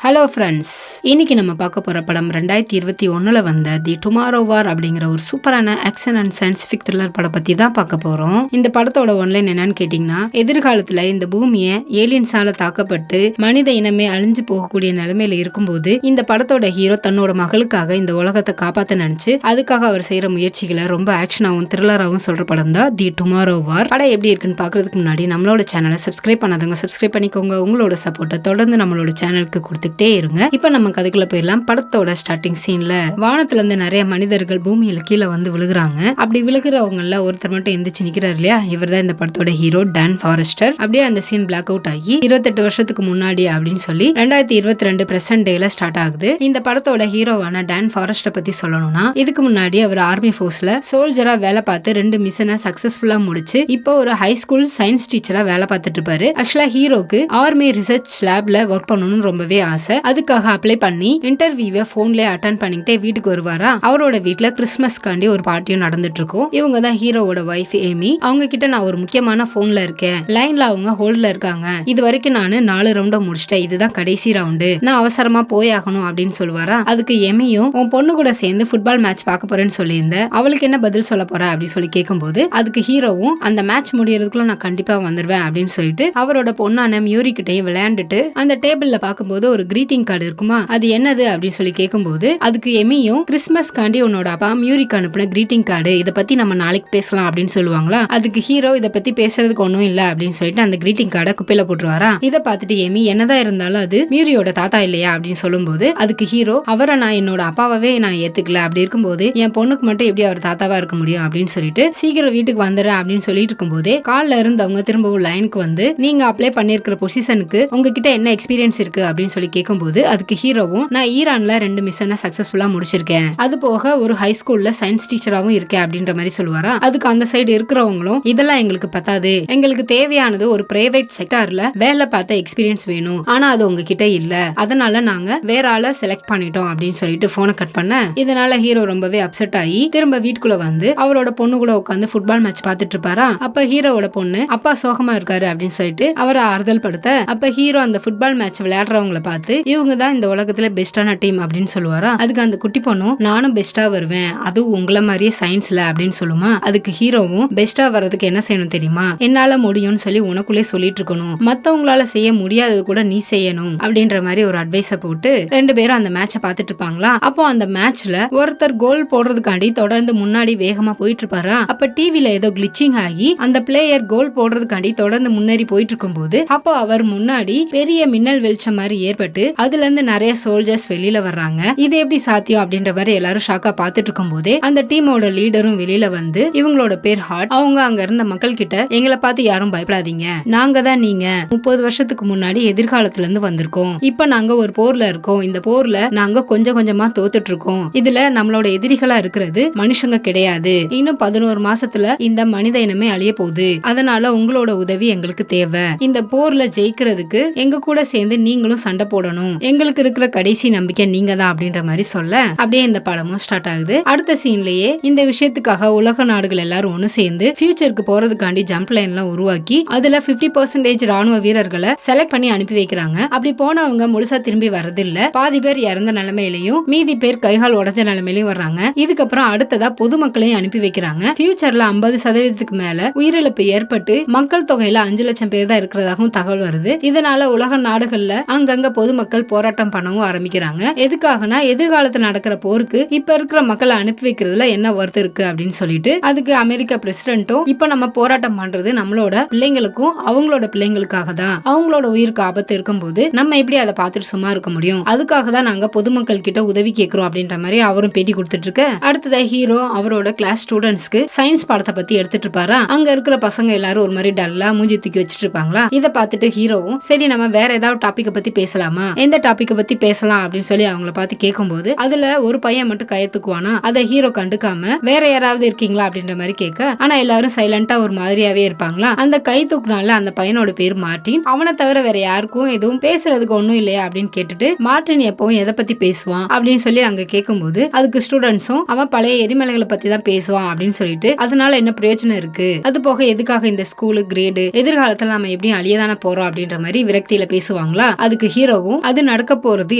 Hello friends, இன்னைக்கு நம்ம பார்க்க போற படம் 2021 வந்த தி டுமாரோ வார் அப்படிங்கிற ஒரு சூப்பரான ஆக்ஷன் அண்ட் சயின்டிஃபிக் த்ரில்லர் படம் பத்தி தான் பார்க்க போறோம். இந்த படத்தோட ஒன்லைன் என்னன்னு கேட்டீங்கன்னா, எதிர்காலத்துல இந்த பூமியை ஏலியன்ஸால தாக்கப்பட்டு மனித இனமே அழிஞ்சு போகக்கூடிய நிலைமையில இருக்கும்போது இந்த படத்தோட ஹீரோ தன்னோட மகளுக்காக இந்த உலகத்தை காப்பாத்த நினைச்சு அதுக்காக அவர் செய்யற முயற்சிகளை ரொம்ப ஆக்ஷனாவும் த்ரில்லராகவும் சொல்ற படம் தான் தி டுமாரோ வார். படம் எப்படி இருக்குன்னு பாக்குறதுக்கு முன்னாடி நம்மளோட சேனலை சப்ஸ்கிரைப் பண்ணாதவங்க சப்ஸ்கிரைப் பண்ணிக்கோங்க. உங்களோட சப்போர்ட்டை தொடர்ந்து நம்மளோட சேனலுக்கு கொடுத்து இருங்க. இப்ப நம்ம கதைக்குள்ள போயிடலாம். படத்தோட ஸ்டார்டிங் சீன்ல வானத்துல இருந்து நிறைய மனிதர்கள் பூமியில கீழே வந்து விழுகுறாங்க. அப்படி விழுகிறவங்கள ஒருத்தர் மட்டும் எந்திரிச்சு நிக்கிறாரு இல்லையா, இவர் தான் இந்த படத்தோட ஹீரோ டான் ஃபாரஸ்டர். அப்படியே அந்த சீன் பிளாக் அவுட் ஆகி 28 வருஷத்துக்கு முன்னாடி அப்படின்னு சொல்லி 2022 பிரசன்ட் டேல ஸ்டார்ட் ஆகுது. இந்த படத்தோட ஹீரோவான டான் ஃபாரஸ்டர் பத்தி சொல்லணும்னா, இதுக்கு முன்னாடி அவர் ஆர்மி போர்ஸ்ல சோல்ஜரா வேலை பார்த்து 2 மிஷனை சக்சஸ்ஃபுல்லா முடிச்சு இப்போ ஒரு ஹை ஸ்கூல் சயின்ஸ் டீச்சரா வேலை பார்த்துட்டு இருப்பாரு. ஆக்சுவலா ஹீரோக்கு ஆர்மி ரிசர்ச் லேப்ல ஒர்க் பண்ணணும்னு ரொம்பவே ஆசை. அதுக்காக அப்ளை பண்ணி இன்டர்வியூவை போன்ல அட்டெண்ட் பண்ணிக்கிட்டே வீட்டுக்கு வருவாரா. அவரோட வீட்டுல கிறிஸ்மஸ்காண்டி ஒரு பார்ட்டியும் நடந்துட்டு இருக்கும். இவங்க தான் ஹீரோவோட வைஃப் ஏமி. அவங்க கிட்ட நான் ஒரு முக்கியமான போன்ல இருக்கேன், லைன்ல அவங்க ஹோல்ட்ல இருக்காங்க, இது வரைக்கும் நான் 4 ரவுண்ட முடிச்சிட்டேன், இதுதான் கடைசி ரவுண்டு, நான் அவசரமா போய் ஆகணும் அப்படின்னு சொல்லுவாரா. அதுக்கு எமியும் உன் பொண்ணு கூட சேர்ந்து ஃபுட்பால் மேட்ச் பார்க்க போறேன்னு சொல்லியிருந்த, அவளுக்கு என்ன பதில் சொல்ல போற அப்படின்னு சொல்லி கேட்கும்போது அதுக்கு ஹீரோவும் அந்த மேட்ச் முடியறதுக்குள்ள நான் கண்டிப்பா வந்துருவேன் அப்படின்னு சொல்லிட்டு அவரோட பொண்ணான மியூரி கிட்டையும் விளையாண்டுட்டு அந்த டேபிள்ல பார்க்கும்போது ஒரு கிரீட்டிங் கார்டு இருக்குமா, அது என்னது அப்படின்னு சொல்லி கேட்கும்போது அதுக்கு எமியும் கிறிஸ்மஸ் காண்டி உன்னோட அப்பா மியூரிக்கு அனுப்பின கிரீட்டிங் கார்டு, இதை பத்தி நம்ம நாளைக்கு பேசலாம் அப்படின்னு சொல்லுவாங்களா. அதுக்கு ஹீரோ இதை பத்தி பேசுறதுக்கு ஒன்னும் இல்ல அப்படின்னு சொல்லிட்டு அந்த கிரீட்டிங் கார்டை குப்பையில போட்டுருவாரா. இதை பார்த்துட்டு எமி என்னதான் இருந்தாலும் அது மியூரியோட தாத்தா இல்லையா அப்படின்னு சொல்லும்போது அதுக்கு ஹீரோ அவரை நான் என்னோட அப்பாவே நான் ஏத்துக்கல, அப்படி இருக்கும்போது என் பொண்ணுக்கு மட்டும் எப்படி அவர் தாத்தாவா இருக்க முடியும் அப்படின்னு சொல்லிட்டு சீக்கிரம் வீட்டுக்கு வந்துடுறேன் அப்படின்னு சொல்லிட்டு இருக்கும்போதே கால்ல இருந்து அவங்க திரும்பவும் லைனுக்கு வந்து நீங்க அப்ளை பண்ணிருக்கிற பொசிஷனுக்கு உங்ககிட்ட என்ன எக்ஸ்பீரியன்ஸ் இருக்கு அப்படின்னு சொல்லி கேட்கும்போது அதுக்கு ஹீரோவும் நான் ஈரான்ல 2 மிஷனை சக்சஸ்ஃபுல்லா முடிச்சிருக்கேன், அது போக ஒரு ஹை ஸ்கூல்ல சயின்ஸ் டீச்சராவும் இருக்கேன் அப்படின்ற மாதிரி சொல்லுவாரா. அதுக்கு அந்த சைடு இருக்கிறவங்களும் இதெல்லாம் எங்களுக்கு பத்தாது, எங்களுக்கு தேவையானது ஒரு பிரைவேட் செக்டார்ல வேலை பார்த்த எக்ஸ்பீரியன்ஸ் வேணும், ஆனா அது உங்ககிட்ட இல்ல, அதனால நாங்க வேற ஆளை செலக்ட் பண்ணிட்டோம் அப்படின்னு சொல்லிட்டு போனை கட் பண்ண. இதனால ஹீரோ ரொம்பவே அப்செட் ஆகி திரும்ப வீட்டுக்குள்ள வந்து அவரோட பொண்ணு கூட உட்காந்து ஃபுட்பால் மேட்ச் பார்த்துட்டு இருப்பாரா. அப்ப ஹீரோவோட பொண்ணு அப்பா சோகமா இருக்காரு அப்படின்னு சொல்லிட்டு அவரை ஆறுதல் படுத்த அப்ப ஹீரோ அந்த ஃபுட்பால் மேட்ச் விளையாடுறவங்களை பார்த்து இவங்க தான் இந்த உலகத்துல பெஸ்டான டீம் அப்படின்னு சொல்லுவாரா. அதுக்கு அந்த குட்டி பொண்ணும் நானும் பெஸ்டா வருவேன், அதுவும் உங்களை மாதிரியே சயின்ஸ்ல அப்படின்னு சொல்லுமா. அதுக்கு ஹீரோவும் பெஸ்டா வர்றதுக்கு என்ன செய்யணும் தெரியுமா, என்னால முடியும்னு சொல்லி உனக்குள்ளே சொல்லிட்டு இருக்கணும், மத்தவங்களால செய்ய முடியாதது கூட நீ செய்யணும் அப்படின்ற மாதிரி ஒரு அட்வைஸ போட்டு 2 பேரும் அந்த மேட்சை பார்த்துட்டு இருப்பாங்களா. அப்போ அந்த மேட்ச்ல ஒருத்தர் கோல் போடுறதுக்காண்டி தொடர்ந்து முன்னாடி வேகமா போயிட்டு இருப்பாரா. அப்ப டிவில ஏதோ கிளிச்சிங் ஆகி அந்த பிளேயர் கோல் போடுறதுக்காண்டி தொடர்ந்து முன்னேறி போயிட்டு இருக்கும் போது அப்போ அவர் முன்னாடி பெரிய மின்னல் வெளிச்சம் மாதிரி ஏற்பட்டு அதுல இருந்து நிறைய சோல்ஜர்ஸ் வெளியில வர்றாங்க. இது எப்படி சாத்தியம் அப்படின்ற மாதிரி எல்லாரும் ஷாக்கா பாத்துட்டு இருக்கும் போதே அந்த டீமோட லீடரும் வெளியில வந்து இவங்களோட பேர் ஹார்ட், அவங்க அங்க இருந்த மக்கள் கிட்ட எங்களை பார்த்து யாரும் பயப்படாதீங்க, நாங்க தான் நீங்க 30 வருஷத்துக்கு முன்னாடி எதிர்காலத்துல இருந்து வந்திருக்கோம், இப்ப நாங்க ஒரு போர்ல இருக்கோம், இந்த போர்ல நாங்க கொஞ்சம் கொஞ்சமா தோத்துட்டு இருக்கோம், இதுல நம்மளோட எதிரிகளா இருக்கிறது மனுஷங்க கிடையாது, இன்னும் 11 மாசத்துல இந்த மனித இனமே அழிய போகுது, அதனால உங்களோட உதவி எங்களுக்கு தேவை, இந்த போர்ல ஜெயிக்கிறதுக்கு எங்க கூட சேர்ந்து நீங்களும் சண்டை போடணும், எங்களுக்கு இருக்கிற கடைசி நம்பிக்கை நீங்க தான் அப்படின்ற மாதிரி சொல்ல அப்படியே இந்த படமும் ஸ்டார்ட் ஆகுது. அடுத்த சீன்லயே இந்த விஷயத்துக்காக உலக நாடுகள் எல்லாரும் ஒண்ணு சேர்ந்து ஃபியூச்சருக்கு போறதுக்காண்டி ஜம்ப் லைன் எல்லாம் உருவாக்கி அதுல 50% ராணுவ வீரர்களை செலக்ட் பண்ணி அனுப்பி வைக்கிறாங்க. அப்படி போனவங்க முழுசா திரும்பி வர்றது இல்ல, பாதி பேர் இறந்த நிலைமையிலையும் மீதி பேர் கைகால் உடஞ்ச நிலைமையிலையும் வர்றாங்க. இதுக்கப்புறம் அடுத்ததா பொதுமக்களையும் அனுப்பி வைக்கிறாங்க. ஃபியூச்சர்ல 50% மேல உயிரிழப்பு ஏற்பட்டு மக்கள் தொகையில 5 லட்சம் பேர் தான் இருக்கிறதாகவும் தகவல் வருது. இதனால உலக நாடுகள்ல அங்கங்க பொதுமக்கள் போராட்டம் பண்ணவும் ஆரம்பிக்கிறாங்க. எதுக்காகனா எதிர்காலத்துல நடக்கிற போருக்கு இப்ப இருக்கிற மக்களை அனுப்பி வைக்கிறதுல என்ன ஒர்த் இருக்கு அப்படின்னு சொல்லிட்டு அதுக்கு அமெரிக்கா பிரசிடென்ட்டும் இப்ப நம்ம போராட்டம் பண்றது நம்மளோட பிள்ளைங்களுக்கும் அவங்களோட பிள்ளைங்களுக்காக தான், அவங்களோட உயிருக்கு ஆபத்து இருக்கும்போது நம்ம எப்படி அதை பார்த்துட்டு சும்மா இருக்க முடியும், அதுக்காக தான் நாங்க பொதுமக்கள் கிட்ட உதவி கேட்கிறோம் அப்படின்ற மாதிரி அவரும் பேட்டி கொடுத்துட்டு இருக்க. அடுத்ததா ஹீரோ அவரோட கிளாஸ் ஸ்டூடெண்ட்ஸ்க்கு சயின்ஸ் பாடத்தை பத்தி எடுத்துட்டு இருப்பாரா. அங்க இருக்கிற பசங்க எல்லாரும் ஒரு மாதிரி டல்லா மூஞ்சி தூக்கி வச்சிட்டு இருப்பாங்களா. இதை பார்த்துட்டு ஹீரோவும் சரி நம்ம வேற ஏதாவது டாபிக் பத்தி பேசலாமா, எந்த டாபிக் பத்தி பேசலாம் அப்படின்னு சொல்லி அவங்கள பார்த்து கேட்கும்போது அதுல ஒரு பையன் மட்டும் கையத்துக்குவானா. அதை ஹீரோ கண்டுக்காம வேற யாராவது இருக்கீங்களா அப்படின்ற மாதிரி கேட்க ஆனா எல்லாரும் சைலண்டா ஒரு மாதிரியாவே இருப்பாங்களா. அந்த கை தூக்குனால அந்த பையனோட பேர் மார்டின், அவனை தவிர வேற யாருக்கும் எதுவும் பேசுறதுக்கு ஒண்ணும் இல்லையா அப்படின்னு கேட்டுட்டு மார்டின் எப்பவும் எதை பத்தி பேசுவான் அப்படின்னு சொல்லி அங்க கேட்கும்போது அதுக்கு ஸ்டூடெண்ட்ஸும் அவன் பழைய எரிமலைகளை பத்தி தான் பேசுவான் அப்படின்னு சொல்லிட்டு அதனால என்ன பிரயோஜனம் இருக்கு, அது போக எதுக்காக இந்த ஸ்கூலு கிரேடு, எதிர்காலத்துல நம்ம எப்படியும் அழியதான போறோம் அப்படின்ற மாதிரி விரக்தியில பேசுவாங்களா. அதுக்கு ஹீரோவும் ஹீரோவும் அது நடக்க போறது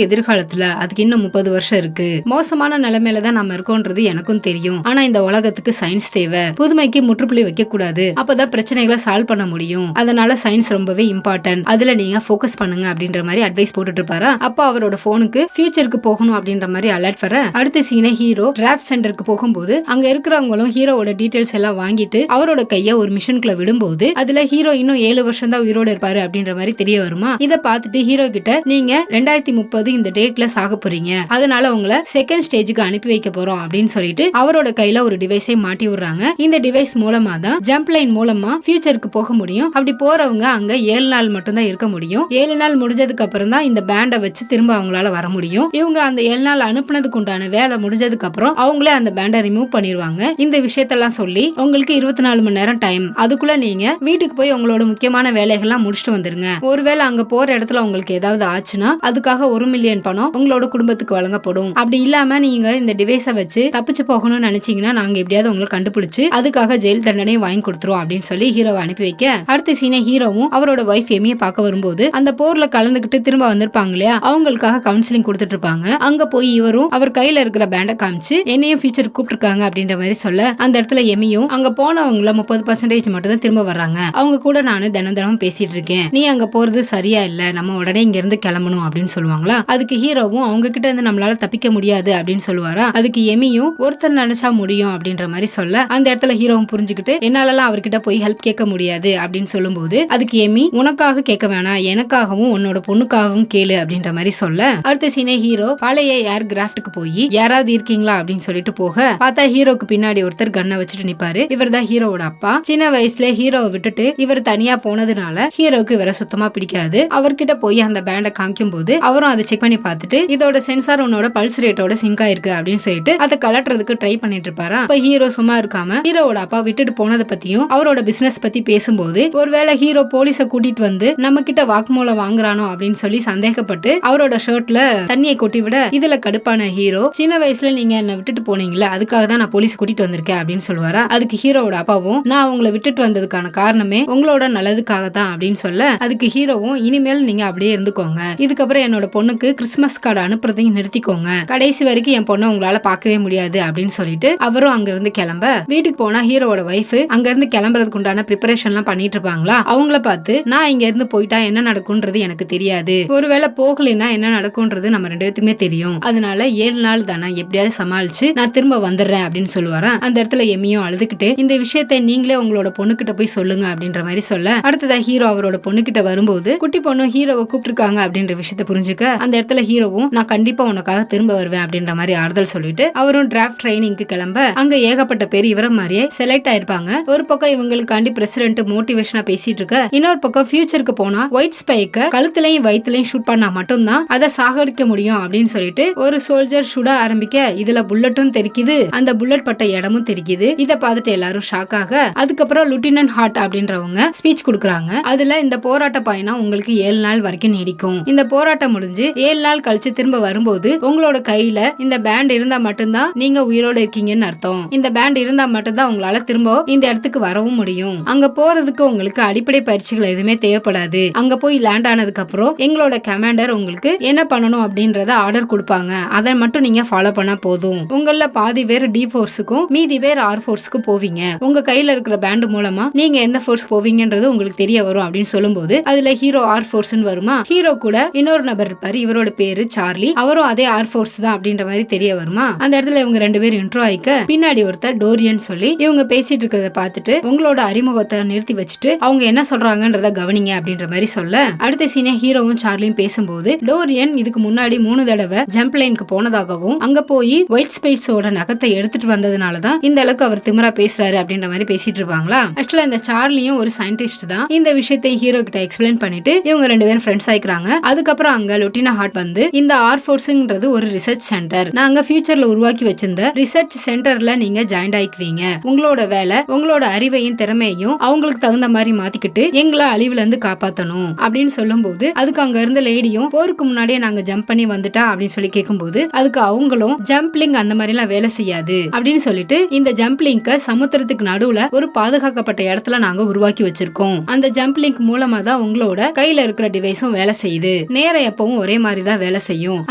எதிர்காலத்துல, அதுக்கு இன்னும் 30 வருஷம் இருக்கு, மோசமான நிலைமையில தான் நம்ம இருக்கோன்றது எனக்கும் தெரியும், ஆனா இந்த உலகத்துக்கு சயின்ஸ் தேவை, புதுமைக்கு முற்றுப்புள்ளி வைக்க கூடாது, அப்பதான் பிரச்சனைகளை சால்வ் பண்ண முடியும், அதனால சயின்ஸ் ரொம்பவே இம்பார்ட்டன்ட், அதுல நீங்க போக்கஸ் பண்ணுங்க அப்படின்ற மாதிரி அட்வைஸ் போட்டுட்டு இருப்பாரா. அப்ப அவரோட போனுக்கு ஃபியூச்சருக்கு போகணும் அப்படின்ற மாதிரி அலர்ட் வர அடுத்த சீனை ஹீரோ டிராஃப்ட் சென்டருக்கு போகும்போது அங்க இருக்கிறவங்களும் ஹீரோவோட டீடைல்ஸ் எல்லாம் வாங்கிட்டு அவரோட கைய ஒரு மிஷனுக்குள்ள விடும்போது அதுல ஹீரோ இன்னும் 7 வருஷம் தான் உயிரோட இருப்பாரு அப்படின்ற மாதிரி தெரிய வருமா. இத பார்த்துட்டு ஹீரோ கிட்ட நீங்க 2030 இந்த டேட்ல சாக போறீங்க, அதனால உங்களை செகண்ட் ஸ்டேஜுக்கு அனுப்பி வைக்க போறோம் அப்படின்னு சொல்லிட்டு அவரோட கையில ஒரு டிவைஸை மாட்டி விடுறாங்க. இந்த டிவைஸ் மூலமா தான் ஜம்ப் லைன் மூலமா ஃபியூச்சருக்கு போக முடியும். அப்படி போறவங்க அங்க 7 நாள் மட்டும் தான் இருக்க முடியும். 7 நாள் முடிஞ்சதுக்கு அப்புறம் தான் இந்த பேண்டை வச்சு திரும்ப அவங்களால வர முடியும். இவங்க அந்த 7 நாள் அனுப்புனதுக்கு உண்டான வேலை முடிஞ்சதுக்கு அப்புறம் அவங்களே அந்த பேண்டை ரிமூவ் பண்ணிடுவாங்க. இந்த விஷயத்தெல்லாம் சொல்லி உங்களுக்கு 24 மணி நேரம் டைம், அதுக்குள்ள நீங்க வீட்டுக்கு போய் உங்களோட முக்கியமான வேலைகள்லாம் முடிச்சுட்டு வந்துருங்க. ஒருவேளை அங்க போற இடத்துல உங்களுக்கு ஏதாவது ஆச்சுன்னா அதுக்காக 1 மில்லியன் பணம் உங்களோட குடும்பத்துக்கு வழங்கப்படும். அப்படி இல்லாம நீங்க இந்த டிவைஸை வச்சு தப்பிச்சு போகணும்னு நினைச்சீங்கன்னா நாங்க எப்படியாவது உங்களை கண்டுபிடிச்சு அதுக்காக ஜெயில் தண்டனை வாங்கி கொடுத்துருவோம் அப்படின்னு சொல்லி ஹீரோவை அனுப்பி வைக்க அடுத்த சீனை ஹீரோவும் அவரோட வைஃப் எமியை பார்க்க வரும்போது அந்த போர்ல கலந்துகிட்டு திரும்ப வந்திருப்பாங்க இல்லையா, அவங்களுக்காக கவுன்சிலிங் கொடுத்துட்டு இருப்பாங்க. அங்க போய் இவரும் அவர் கையில இருக்கிற பேண்டை காமிச்சு என்னையும் ஃபியூச்சர் கூப்பிட்டுருக்காங்க அப்படின்ற மாதிரி சொல்ல அந்த இடத்துல எமியும் அங்க போனவங்கள 30% மட்டும் தான் திரும்ப வர்றாங்க, அவங்க கூட நானு தினம் பேசிட்டு இருக்கேன், நீ அங்க போறது சரியா இல்ல, நம்ம உடனே இங்க இருந்து கிளம்பணும் அப்படின்னு சொல்லுவாங்களா. அதுக்கு ஹீரோவும் அவங்க கிட்ட இருந்து நம்மளால தப்பிக்க முடியாது அப்படின்னு சொல்லுவாரா. அதுக்கு எமியும் ஒருத்தர் நினைச்சா முடியும் அப்படின்ற மாதிரி சொல்ல அந்த இடத்துல ஹீரோவும் புரிஞ்சுக்கிட்டு என்னாலலாம் அவர்கிட்ட போய் ஹெல்ப் கேட்க முடியாது அப்படின்னு சொல்லும்போது அதுக்கு எமி உனக்காக கேட்க வேணாம், எனக்காகவும் உன்னோட பொண்ணுக்காகவும் கேளு அப்படின்ற மாதிரி சொல்ல அடுத்த சீனே ஹீரோ பழைய ஏர் கிராஃப்ட்க்கு போய் யாராவது இருக்கீங்களா அப்படின்னு சொல்லிட்டு போக பார்த்தா ஹீரோக்கு பின்னாடி ஒருத்தர் கண்ணை வச்சுட்டு நிப்பாரு. இவர் தான் ஹீரோவோட அப்பா. சின்ன வயசுல ஹீரோவை விட்டுட்டு இவர் தனியா போனதுனால ஹீரோக்கு இவரை சுத்தமா பிடிக்காது. அவர்கிட்ட போய் அந்த பேண்டை காமிக்கும் போது அவரும் அதை செக் பண்ணி பார்த்துட்டு இதோட சென்சார் உன்னோட பல்ஸ் ரேட்டோட சிங்க் ஆயிருக்கு அப்படின்னு சொல்லிட்டு அதை கலட்டுறதுக்கு ட்ரை பண்ணிட்டு இருப்பாரா. இப்ப ஹீரோ சும்மா இருக்காம ஹீரோவோட அப்பா விட்டுட்டு போனதை பத்தியும் அவரோட பிசினஸ் பத்தி பேசும்போது ஒருவேளை ஹீரோ போலீஸை கூட்டிட்டு வந்து நம்ம கிட்ட வாக்குமூலம் வாங்குறானோ அப்படின்னு சொல்லி சந்தேகப்பட்டு அவரோட ஷர்ட்ல தண்ணியை கொட்டி விட இதுல கடுப்பான ஹீரோ சின்ன வயசுல நீங்க என்ன விட்டுட்டு போனீங்களா, அதுக்காக தான் நான் போலீஸ் கூட்டிட்டு வந்திருக்கேன் அப்படின்னு சொல்லுவாரா. அதுக்கு ஹீரோவோட அப்பாவும் நான் உங்களை விட்டுட்டு வந்ததுக்கான காரணமே உங்களோட நல்லதுக்காக தான் அப்படின்னு சொல்ல அதுக்கு ஹீரோவும் இனிமேல் நீங்க அப்படியே இருந்துக்கோங்க, இதுக்கப்புறம் என்னோட பொண்ணுக்கு கிறிஸ்துமஸ் கார்டு அனுப்புறதையும் நிறுத்திக்கோங்க, கடைசி வரைக்கும் என் பொண்ணை உங்களால பார்க்கவே முடியாது அப்படின்னு சொல்லிட்டு அவரும் அங்க இருந்து கிளம்ப வீட்டுக்கு போனா ஹீரோவோட வைஃப் அங்க இருந்து கிளம்புறதுக்கு உண்டான ப்ரிப்பரேஷன் எல்லாம் பண்ணிட்டு இருப்பாங்களா. அவங்கள பார்த்து நான் இங்க இருந்து போயிட்டா என்ன நடக்கும்ன்றது எனக்கு தெரியாது, ஒருவேளை போகலைன்னா என்ன நடக்கும்ன்றது நம்ம 2 பேத்துக்குமே தெரியும், அதனால 7 நாள் தானே எப்படியாவது சமாளிச்சு நான் திரும்ப வந்துடுறேன் அப்படின்னு சொல்லுவாரா. அந்த இடத்துல எமியும் அழுதுகிட்டு இந்த விஷயத்தை நீங்களே உங்களோட பொண்ணுகிட்ட போய் சொல்லுங்க அப்படின்ற மாதிரி சொல்ல அடுத்ததா ஹீரோ அவரோட பொண்ணுகிட்ட வரும்போது குட்டி பொண்ணு ஹீரோவை கூப்பிட்டுருக்காங்க அப்படின்ற விஷயத்த புரிஞ்சுக்க அந்த இடத்துல ஹீரோவும் நான் கண்டிப்பா உனக்காக திரும்ப வருவேன் அப்படின்ற மாதிரி ஆறுதல் சொல்லிட்டு அவரும் டிராஃப்ட் ட்ரைனிங்க்கு கிளம்ப அங்க ஏகப்பட்ட பேர் இவரை மாதிரியே செலக்ட் ஆயிருப்பாங்க. ஒரு பக்கம் இவங்களுக்காண்டி பிரசிடென்ட் மோட்டிவேஷனா பேசிட்டு இருக்க, இன்னொரு பக்கம் ஃபியூச்சருக்கு போனா ஒயிட் ஸ்பைக்க கழுத்துலயும் வயிற்றுலயும் ஷூட் பண்ணா மட்டும்தான் அதை சாகடிக்க முடியும் அப்படின்னு சொல்லிட்டு ஒரு சோல்ஜர் சுட ஆரம்பிக்க இதுல புல்லட்டும் தெரிக்குது, அந்த புல்லட் பட்ட இடமும் தெரிக்குது. இத பார்த்துட்டு எல்லாரும் ஷாக் ஆக அதுக்கப்புறம் லிeutenant ஹார்ட் அப்படின்றவங்க ஸ்பீச் கொடுக்குறாங்க. அதுல இந்த போராட்ட பயணம் உங்களுக்கு 7 நாள் வரைக்கும் நீடிக்கும், இந்த போராட்டம் முடிஞ்சு 7 நாள் கழிச்சு திரும்ப வரும்போது உங்களோட கையில இந்த பேண்ட் இருந்தா மட்டும்தான் நீங்க உயிரோட இருக்கீங்கன்னு அர்த்தம், இந்த பேண்ட் இருந்தா மட்டும்தான் உங்களால திரும்ப இந்த இடத்துக்கு வரவும் முடியும், அங்க போறதுக்கு உங்களுக்கு அடிப்படை பயிற்சிகள் எதுவுமே தேவைப்படாது, அங்க போய் லேண்ட் ஆனதுக்கு அப்புறம் எங்களோட கமாண்டர் உங்களுக்கு என்ன பண்ணணும் அப்படின்றத ஆர்டர் கொடுப்பாங்க, அதை மட்டும் நீங்க ஃபாலோ பண்ணா போதும், உங்கள பாதி பேர் டி ஃபோர்ஸுக்கும் மீதி பேர் ஆர் ஃபோர்ஸ்க்கு போவீங்க, உங்க கையில இருக்கிற பேண்ட் மூலமா நீங்க எந்த ஃபோர்ஸ் போவீங்கன்றது உங்களுக்கு தெரிய வரும் அப்படின்னு சொல்லும்போது அதுல ஹீரோ ஆர் ஃபோர்ஸ்னு வருமா. ஹீரோ கூட இன்னொரு நபர் இருப்பாரு, இவரோட பேரு சார்லி, அவரும் அதே ஆர் ஃபோர்ஸ் தான் அப்படின்ற மாதிரி தெரிய வருமா. அந்த இடத்துல இவங்க 2 பேரும் இன்ட்ரோ ஆயிக்க பின்னாடி ஒருத்தர் டோரியன் சொல்லி இவங்க பேசிட்டு இருக்கிறத பார்த்துட்டு உங்களோட அறிமுகத்தை நிறுத்தி வச்சுட்டு அவங்க என்ன சொல்றாங்கன்றத கவனிங்க அப்படின்ற மாதிரி சொல்ல அடுத்த சீனே ஹீரோவும் சார்லியும் பேசும்போது டோரியன் இதுக்கு முன்னாடி 3 தடவை ஜம்ப் லைனுக்கு போனதாகவும் அங்க போய் ஒயிட் ஸ்பேஸோட நகத்தை எடுத்துட்டு வந்ததுனாலதான் இந்த அளவுக்கு அவர் திமிரா பேசுறாரு அப்படின்ற மாதிரி பேசிட்டு இருப்பாங்களா. ஆக்சுவலா இந்த சார்லியும் ஒரு சயின்டிஸ்ட் தான். இந்த விஷயத்தை ஹீரோ கிட்ட எக்ஸ்பிளைன் பண்ணிட்டு இவங்க 2 பேரும் ஃப்ரெண்ட்ஸ் ஆயிக்கிறாங்க. அதுக்கப்புறம் அங்க லிeutenant ஹார்ட் வந்து இந்த ஆர் ஃபோர்ஸ்ங்கிறது ஒரு ரிசர்ச் சென்டர், நாங்க ஃபியூச்சர்ல உருவாக்கி வச்சிருந்த ரிசர்ச் சென்டர்ல நீங்க ஜாயின் ஆயிக்குவீங்க, உங்களோட வேலை உங்களோட அறிவையும் திறமையும் அவங்களுக்கு தகுந்த மாதிரி மாத்திக்கிட்டு எங்களை அழிவுல இருந்து காப்பாத்தணும் அப்படின்னு சொல்லும் போது அதுக்கு அங்க இருந்த லேடியும் போருக்கு முன்னாடியே நாங்க ஜம்ப் பண்ணி வந்துட்டா அப்படின்னு சொல்லி கேட்கும்போது அதுக்கு அவங்களும் ஜம்ப்லிங் அந்த மாதிரி எல்லாம் வேலை செய்யாது அப்படின்னு சொல்லிட்டு இந்த ஜம்ப்லிங்க சமுத்திரத்துக்கு நடுவுல ஒரு பாதுகாக்கப்பட்ட இடத்துல நாங்க உருவாக்கி வச்சிருக்கோம், அந்த ஜம்ப்லிங்க் மூலமா தான் உங்களோட கையில இருக்கிற டிவைஸும் வேலை செய்யுது, நேரம் எப்பவும் ஒரே மாதிரி தான் வேலை செய்யும்.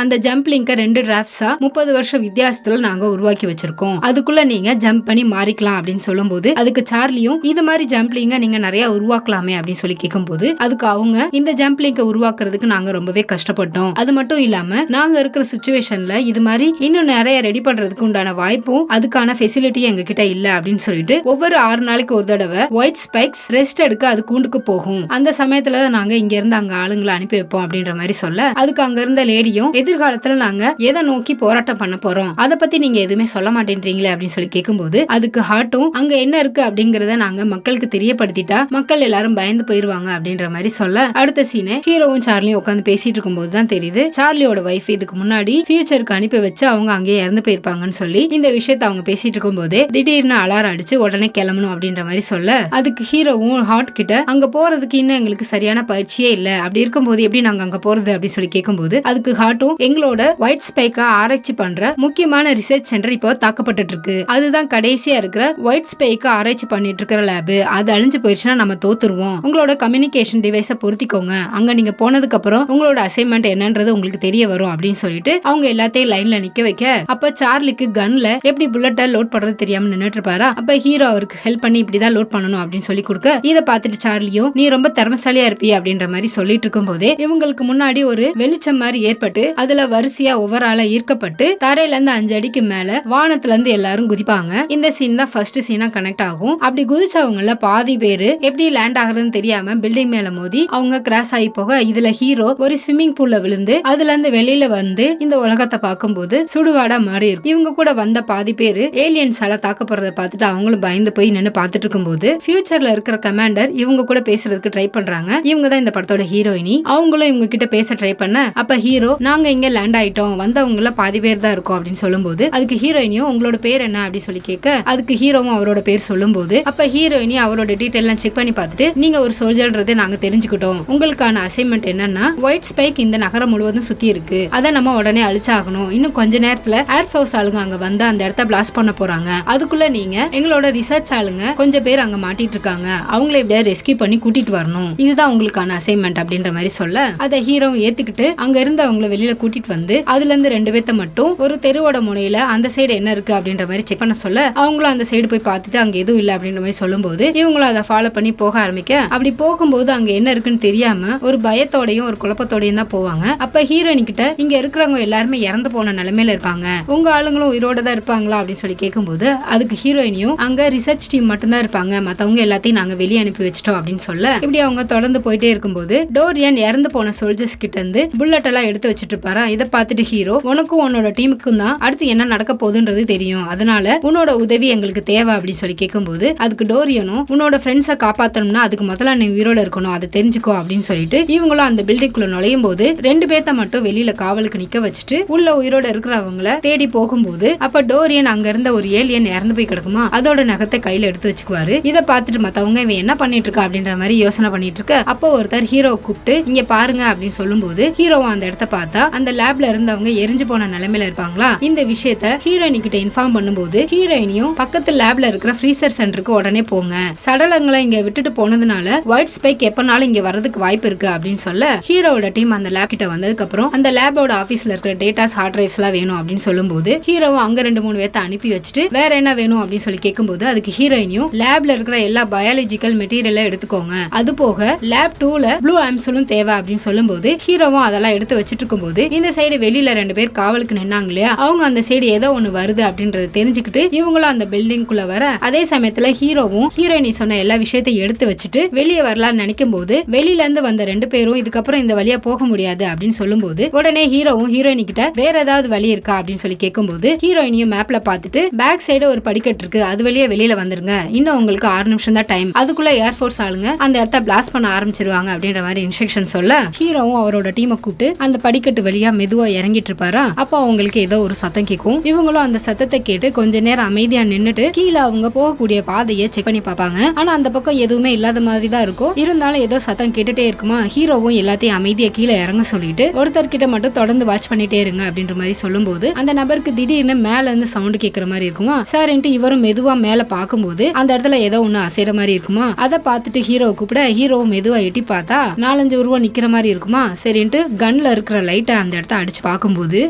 அந்த ஜம்ப் லிங்க 2 டிராஃப்ட்ஸா 30 வருஷம் வித்தியாசத்துல நாங்க உருவாக்கி வச்சிருக்கோம். அதுக்குள்ள நீங்க ஜம்ப் பண்ணி மாறிக்கலாம் அப்படின்னு சொல்லும்போது அதுக்கு சார்லியும் இது மாதிரி ஜம்ப் லிங்க நீங்க நிறைய உருவாக்கலாமே அப்படின்னு சொல்லி கேட்கும்போது அதுக்கு அவங்க இந்த ஜம்ப் லிங்க உருவாக்குறதுக்கு நாங்க ரொம்பவே கஷ்டப்பட்டோம். அது மட்டும் இல்லாம நாங்க இருக்கிற சிச்சுவேஷன்ல இது மாதிரி இன்னும் நிறைய ரெடி பண்றதுக்கு உண்டான வாய்ப்பும் அதுக்கான ஃபெசிலிட்டியும் எங்க கிட்ட இல்ல அப்படின்னு சொல்லிட்டு ஒவ்வொரு 6 நாளைக்கு ஒரு தடவை ஒயிட் ஸ்பைக்ஸ் ரெஸ்ட் எடுக்க அது கூண்டுக்கு போகும். அந்த சமயத்துல நாங்க இங்க இருந்து அங்க ஆளுங்களை அனுப்பி வைப்போம் அப்படின்ற மாதிரி சொல்ல அதுக்கு அங்க இருந்த லேடியும் எதிர்காலத்துல நாங்க எதை நோக்கி போராட்டம் பண்ண போறோம் அதை பத்தி நீங்க எதுவுமே சொல்ல மாட்டேன்றீங்களே அப்படின்னு சொல்லி கேட்கும்போது அதுக்கு ஹார்ட்டும் அங்க என்ன இருக்கு அப்படிங்கறத நாங்க மக்களுக்கு தெரியப்படுத்திட்டா மக்கள் எல்லாரும் பயந்து போயிருவாங்க அப்படின்ற மாதிரி சொல்ல அடுத்த சீனு ஹீரோவும் சார்லியும் உட்காந்து பேசிட்டு இருக்கும்போது தான் தெரியுது சார்லியோட வைஃப் இதுக்கு முன்னாடி ஃபியூச்சருக்கு அனுப்பி வச்சு அவங்க அங்கேயே இறந்து போயிருப்பாங்கன்னு சொல்லி இந்த விஷயத்த அவங்க பேசிட்டு இருக்கும் போதே திடீர்னு அலாரம் அடிச்சு உடனே கிளம்பணும் அப்படின்ற மாதிரி சொல்ல அதுக்கு ஹீரோவும் ஹார்ட் கிட்ட அங்க போறதுக்கு இன்னும் எங்களுக்கு சரியான பயிற்சியே இல்ல அப்படி இருக்கும்போது எப்படி நாங்க அங்க போறது அப்படின்னு சொல்லி கேட்கும்போது அதுக்கு ஹார்ட்டும் எங்களோட ஒயிட் ஸ்பைக்கா ஆராய்ச்சி பண்ற முக்கியமான ரிசர்ச் சென்டர் இப்போ தாக்கப்பட்டு இருக்கு. அதுதான் கடைசியா இருக்கிற ஒயிட் ஸ்பைக்கா ஆராய்ச்சி பண்ணிட்டு இருக்கிற லேப். அது அழிஞ்சு போயிருச்சுன்னா நம்ம தோத்துருவோம். உங்களோட கம்யூனிகேஷன் டிவைஸை பொருத்திக்கோங்க. அங்க நீங்க போனதுக்கு அப்புறம் உங்களோட அசைன்மெண்ட் என்னன்றது உங்களுக்கு தெரிய வரும் அப்படின்னு சொல்லிட்டு அவங்க எல்லாத்தையும் லைன்ல நிக்க வைக்க அப்ப சார்லிக்கு கன்ல எப்படி புல்லட்டை லோட் பண்றது தெரியாம நின்னுட்டு இருப்பாரா. அப்ப ஹீரோ அவருக்கு ஹெல்ப் பண்ணி இப்படிதான் லோட் பண்ணணும் அப்படின்னு சொல்லி கொடுக்க இதை பார்த்துட்டு சார்லியும் நீ ரொம்ப திறமசாலியா இருப்பி அப்படின்ற மாதிரி சொல்லிட்டு இருக்கும் போதே இவங்களுக்கு முன்னாடி ஒரு வெளிச்சம் மாதிரி ஏற்பட்டு அதுல வரிசையா ஒவ்வொரு ஆளா ஈர்க்கப்பட்டு தரையில இருந்து 5 அடிக்கு மேல வானத்துல இருந்து எல்லாரும் குதிப்பாங்க. இந்த சீன் தான் ஃபர்ஸ்ட் சீனா கனெக்ட் ஆகும். அப்படி குதிச்சவங்கள பாதி பேரு எப்படி லேண்ட் ஆகுறதுன்னு தெரியாம பில்டிங் மேல மோதி அவங்க கிராஸ் ஆகி போக இதுல ஹீரோ ஒரு ஸ்விம்மிங் பூல்ல விழுந்து அதுல இருந்து வெளியில வந்து இந்த உலகத்தை பார்க்கும்போது சுடுகாடா மாறி இருக்கும். இவங்க கூட வந்த பாதி பேரு ஏலியன்ஸால தாக்கப்படுறத பார்த்துட்டு அவங்களும் பயந்து போய் நின்று பார்த்துட்டு இருக்கும்போது ஃபியூச்சர்ல இருக்கிற கமாண்டர் இவங்க கூட பேசுறதுக்கு ட்ரை பண்றாங்க. இவங்க தான் இந்த படத்தோட ஹீரோயினி. அவங்களும் இவங்க கிட்ட பேச ட்ரை பண்ண அப்ப ஹீரோ நாங்க இங்க லேண்ட் ஆயிட்டோம் வந்தவங்கள பாதி பேர் தான் இருக்கும் அப்படின்னு சொல்லும்போது அதுக்கு ஹீரோயினியும் உங்களோட பேர் என்ன அப்படின்னு சொல்லி கேட்க அதுக்கு ஹீரோவும் அவரோட பேர் சொல்லும்போது அப்ப ஹீரோயினி அவரோட டீடைல் எல்லாம் செக் பண்ணி பார்த்துட்டு நீங்க ஒரு சோல்ஜர்ன்றதை நாங்க தெரிஞ்சுக்கிட்டோம். உங்களுக்கான அசைன்மெண்ட் என்னன்னா ஒயிட் ஸ்பைக் இந்த நகரம் முழுவதும் சுத்தி இருக்கு. அதை நம்ம உடனே அழிச்சாகணும். இன்னும் கொஞ்ச நேரத்துல ஏர்ஃபோர்ஸ் ஆளுங்க அங்க வந்து அந்த இடத்த பிளாஸ்ட் பண்ண போறாங்க. அதுக்குள்ள நீங்க எங்களோட ரிசர்ச் ஆளுங்க கொஞ்சம் பேர் அங்க மாட்டிட்டு இருக்காங்க. அவங்கள எப்படியா ரெஸ்கியூ பண்ணி கூட்டிட்டு வரணும். இதுதான் உங்களுக்கான அசைன்மெண்ட் அப்படின்ற மாதிரி சொல்ல அதை ஹீரோ ஏத்துக்கிட்டு அங்க இருந்து அவங்கள வெளியில கூட்டிட்டு வந்து அதுல இருந்து 2 பேத்த மட்டும் ஒரு தெருவோட முனையில அந்த சைடு என்ன இருக்கு அப்படின்ற மாதிரி செக் பண்ண சொல்ல அவங்களும் அந்த சைடு போய் பார்த்துட்டு அங்க எதுவும் இல்லை அப்படின்ற மாதிரி சொல்லும் போது இவங்களும் அதை ஃபாலோ பண்ணி போக ஆரம்பிக்க அப்படி போகும்போது அங்க என்ன இருக்குன்னு தெரியாம ஒரு பயத்தோடையும் ஒரு குழப்பத்தோடையும் தான் போவாங்க. அப்ப ஹீரோயின் கிட்ட இங்க இருக்கிறவங்க எல்லாருமே இறந்து போன நிலைமையில இருப்பாங்க. உங்க ஆளுங்களும் உயிரோட தான் இருப்பாங்களா அப்படின்னு சொல்லி கேட்கும்போது அதுக்கு ஹீரோயினியும் அங்க ரிசர்ச் டீம் மட்டும் தான் இருப்பாங்க. மத்தவங்க எல்லாத்தையும் நாங்க வெளியே அனுப்பி வச்சிட்டோம் அப்படின்னு சொல்ல இப்படி அவங்க தொடர்ந்து போயிட்டே இருக்கும்போது டோரியன் இறந்து போன சோல்ஜர்ஸ் கிட்ட இருந்து புல்லட் எல்லாம் எடுத்து வச்சிட்டு இருப்பாரா. இதை பார்த்துட்டு ஹீரோ உனக்கும் உன்னோட டீமுக்கும் தான் அடுத்து என்ன நடக்க போகுதுன்றது தெரியும். அதனால உன்னோட உதவி எங்களுக்கு தேவை அப்படின்னு சொல்லி கேட்கும்போது அதுக்கு டோரியனும் உன்னோட ஃப்ரெண்ட்ஸை காப்பாத்தணும்னா அதுக்கு முதல்ல நீ உயிரோட இருக்கணும் அதை தெரிஞ்சுக்கோ அப்படின்னு சொல்லிட்டு இவங்களும் அந்த பில்டிங்குள்ள நுழையும் போது 2 பேத்த மட்டும் வெளியில காவலுக்கு நிக்க வச்சுட்டு உள்ள உயிரோட இருக்கிறவங்கள தேடி போகும்போது அப்ப டோரியன் அங்க இருந்த ஒரு ஏலியன் இறந்து போய் கிடக்குமா அதோட நகத்தை கையில எடுத்து வச்சுக்குவாரு. இதை பார்த்துட்டு மத்தவங்க இவன் என்ன பண்ணிட்டு இருக்கா அப்படின்ற மாதிரி யோசனை பண்ணிட்டு இருக்க அப்போ ஒருத்தர் ஹீரோ கூப்பிட்டு இங்க பாருங்க அப்படின்னு சொல்லும் போது ஹீரோவா அந்த இடத்த பார்த்தா அந்த லேப்ல இருந்தவங்க எரிஞ்சு போன நிலைமையில இருப்பாங்களா. இந்த விஷயத்த ஹீரோயினி கிட்ட இன்ஃபார்ம் பண்ணும்போது ஹீரோயினியும் பக்கத்து லேப்ல இருக்கிற ஃப்ரீசர் சென்டருக்கு உடனே போங்க. சடலங்களை இங்க விட்டுட்டு போனதுனால ஒயிட் ஸ்பைக் எப்பனாலும் இங்க வர்றதுக்கு வாய்ப்பு இருக்கு அப்படின்னு சொல்ல ஹீரோவோட டீம் அந்த லேப் கிட்ட வந்ததுக்கு அப்புறம் அந்த லேபோட ஆபீஸ்ல இருக்கிற டேட்டாஸ் ஹார்ட் டிரைவ்ஸ் எல்லாம் வேணும் அப்படின்னு சொல்லும்போது ஹீரோவும் அங்க 2-3 பேத்த அனுப்பி வச்சுட்டு வேற என்ன வேணும் அப்படின்னு சொல்லி கேட்கும்போது அதுக்கு ஹீரோயினியும் லேப்ல இருக்கிற எல்லா பயாலஜிக்கல் மெட்டீரியலை எடுத்துக்கோங்க. அது போக லேப் 2ல ப்ளூ ஆம்சலும் தேவை அப்படின்னு சொல்லும்போது ஹீரோவும் அதெல்லாம் எடுத்து வச்சிட்டு இருக்கும்போது இந்த சைடு வெளியில 2 பேர் காவலுக்கு நின்னாங்க இல்லையா அவங்க அந்த சைடு ஏதோ ஒண்ணு வருது அப்படின்றத தெரிஞ்சுக்கிட்டு இவங்களும் அந்த பில்டிங்குள்ள வர அதே சமயத்துல ஹீரோவும் ஹீரோயினி சொன்ன எல்லா விஷயத்தையும் எடுத்து வச்சுட்டு வெளியே வரலாம்னு நினைக்கும் போது வெளியில இருந்து வந்த 2 பேரும் இதுக்கப்புறம் இந்த வழியா போக முடியாது அப்படின்னு சொல்லும்போது உடனே ஹீரோவும் ஹீரோயினி கிட்ட வேற ஏதாவது வழி இருக்கா அப்படின்னு சொல்லி கேட்கும்போது ஹீரோயினியும் மேப்ல பார்த்துட்டு பேக் சைடு ஒரு படிக்கட்டு இருக்கு அது வழியா வெளியில வந்துருங்க இன்னும் உங்களுக்கு 6 நிமிஷம் தான் டைம் அதுக்குள்ள ஏர்ஃபோர்ஸ் ஆளுங்க அந்த இடத்த பிளாஸ்ட் பண்ண ஆரம்பிச்சிருவாங்க அப்படின்ற மாதிரி இன்ஸ்ட்ரக்ஷன் சொல்ல ஹீரோவும் அவரோட டீமை கூப்பிட்டு அந்த படிக்கட்டு வழியா மெதுவா இறங்கிட்டு இருப்பாரா. அப்போ அவங்களுக்கு ஏதோ ஒரு சத்தம் கேட்கும். இவங்களும் அந்த சத்தத்தை கேட்டு கொஞ்ச நேரம் அமைதியா நின்னுட்டு கீழே அவங்க போகக்கூடிய பாதையை செக் பண்ணி பார்ப்பாங்க. ஆனா அந்த பக்கம் எதுவுமே இல்லாத மாதிரி தான் இருக்கும். இருந்தாலும் ஏதோ சத்தம் கேட்டுட்டே இருக்குமா ஹீரோவும் எல்லாத்தையும் அமைதியா கீழே இறங்க சொல்லிட்டு ஒருத்தர் கிட்ட மட்டும் தொடர்ந்து வாட்ச் பண்ணிட்டே இருங்க அப்படின்ற மாதிரி சொல்லும்போது அந்த நபருக்கு திடீர்னு மேல இருந்து சவுண்ட் கேட்கற மாதிரி இருக்குமா. சரின்ட்டு இவரும் மெதுவா மேல பார்க்கும்போது அந்த இடத்துல ஏதோ ஒண்ணு அசைற மாதிரி இருக்குமா. அதை பார்த்துட்டு ஹீரோ கூப்பிட ஹீரோ மெதுவா எட்டி பார்த்தா 4-5 உருவம் நிக்கிற மாதிரி இருக்குமா, சரின்ட்டு கன்ல இருக்கிற லைட்டை அந்த இடத்த அடிச்சு பார்க்கும்போது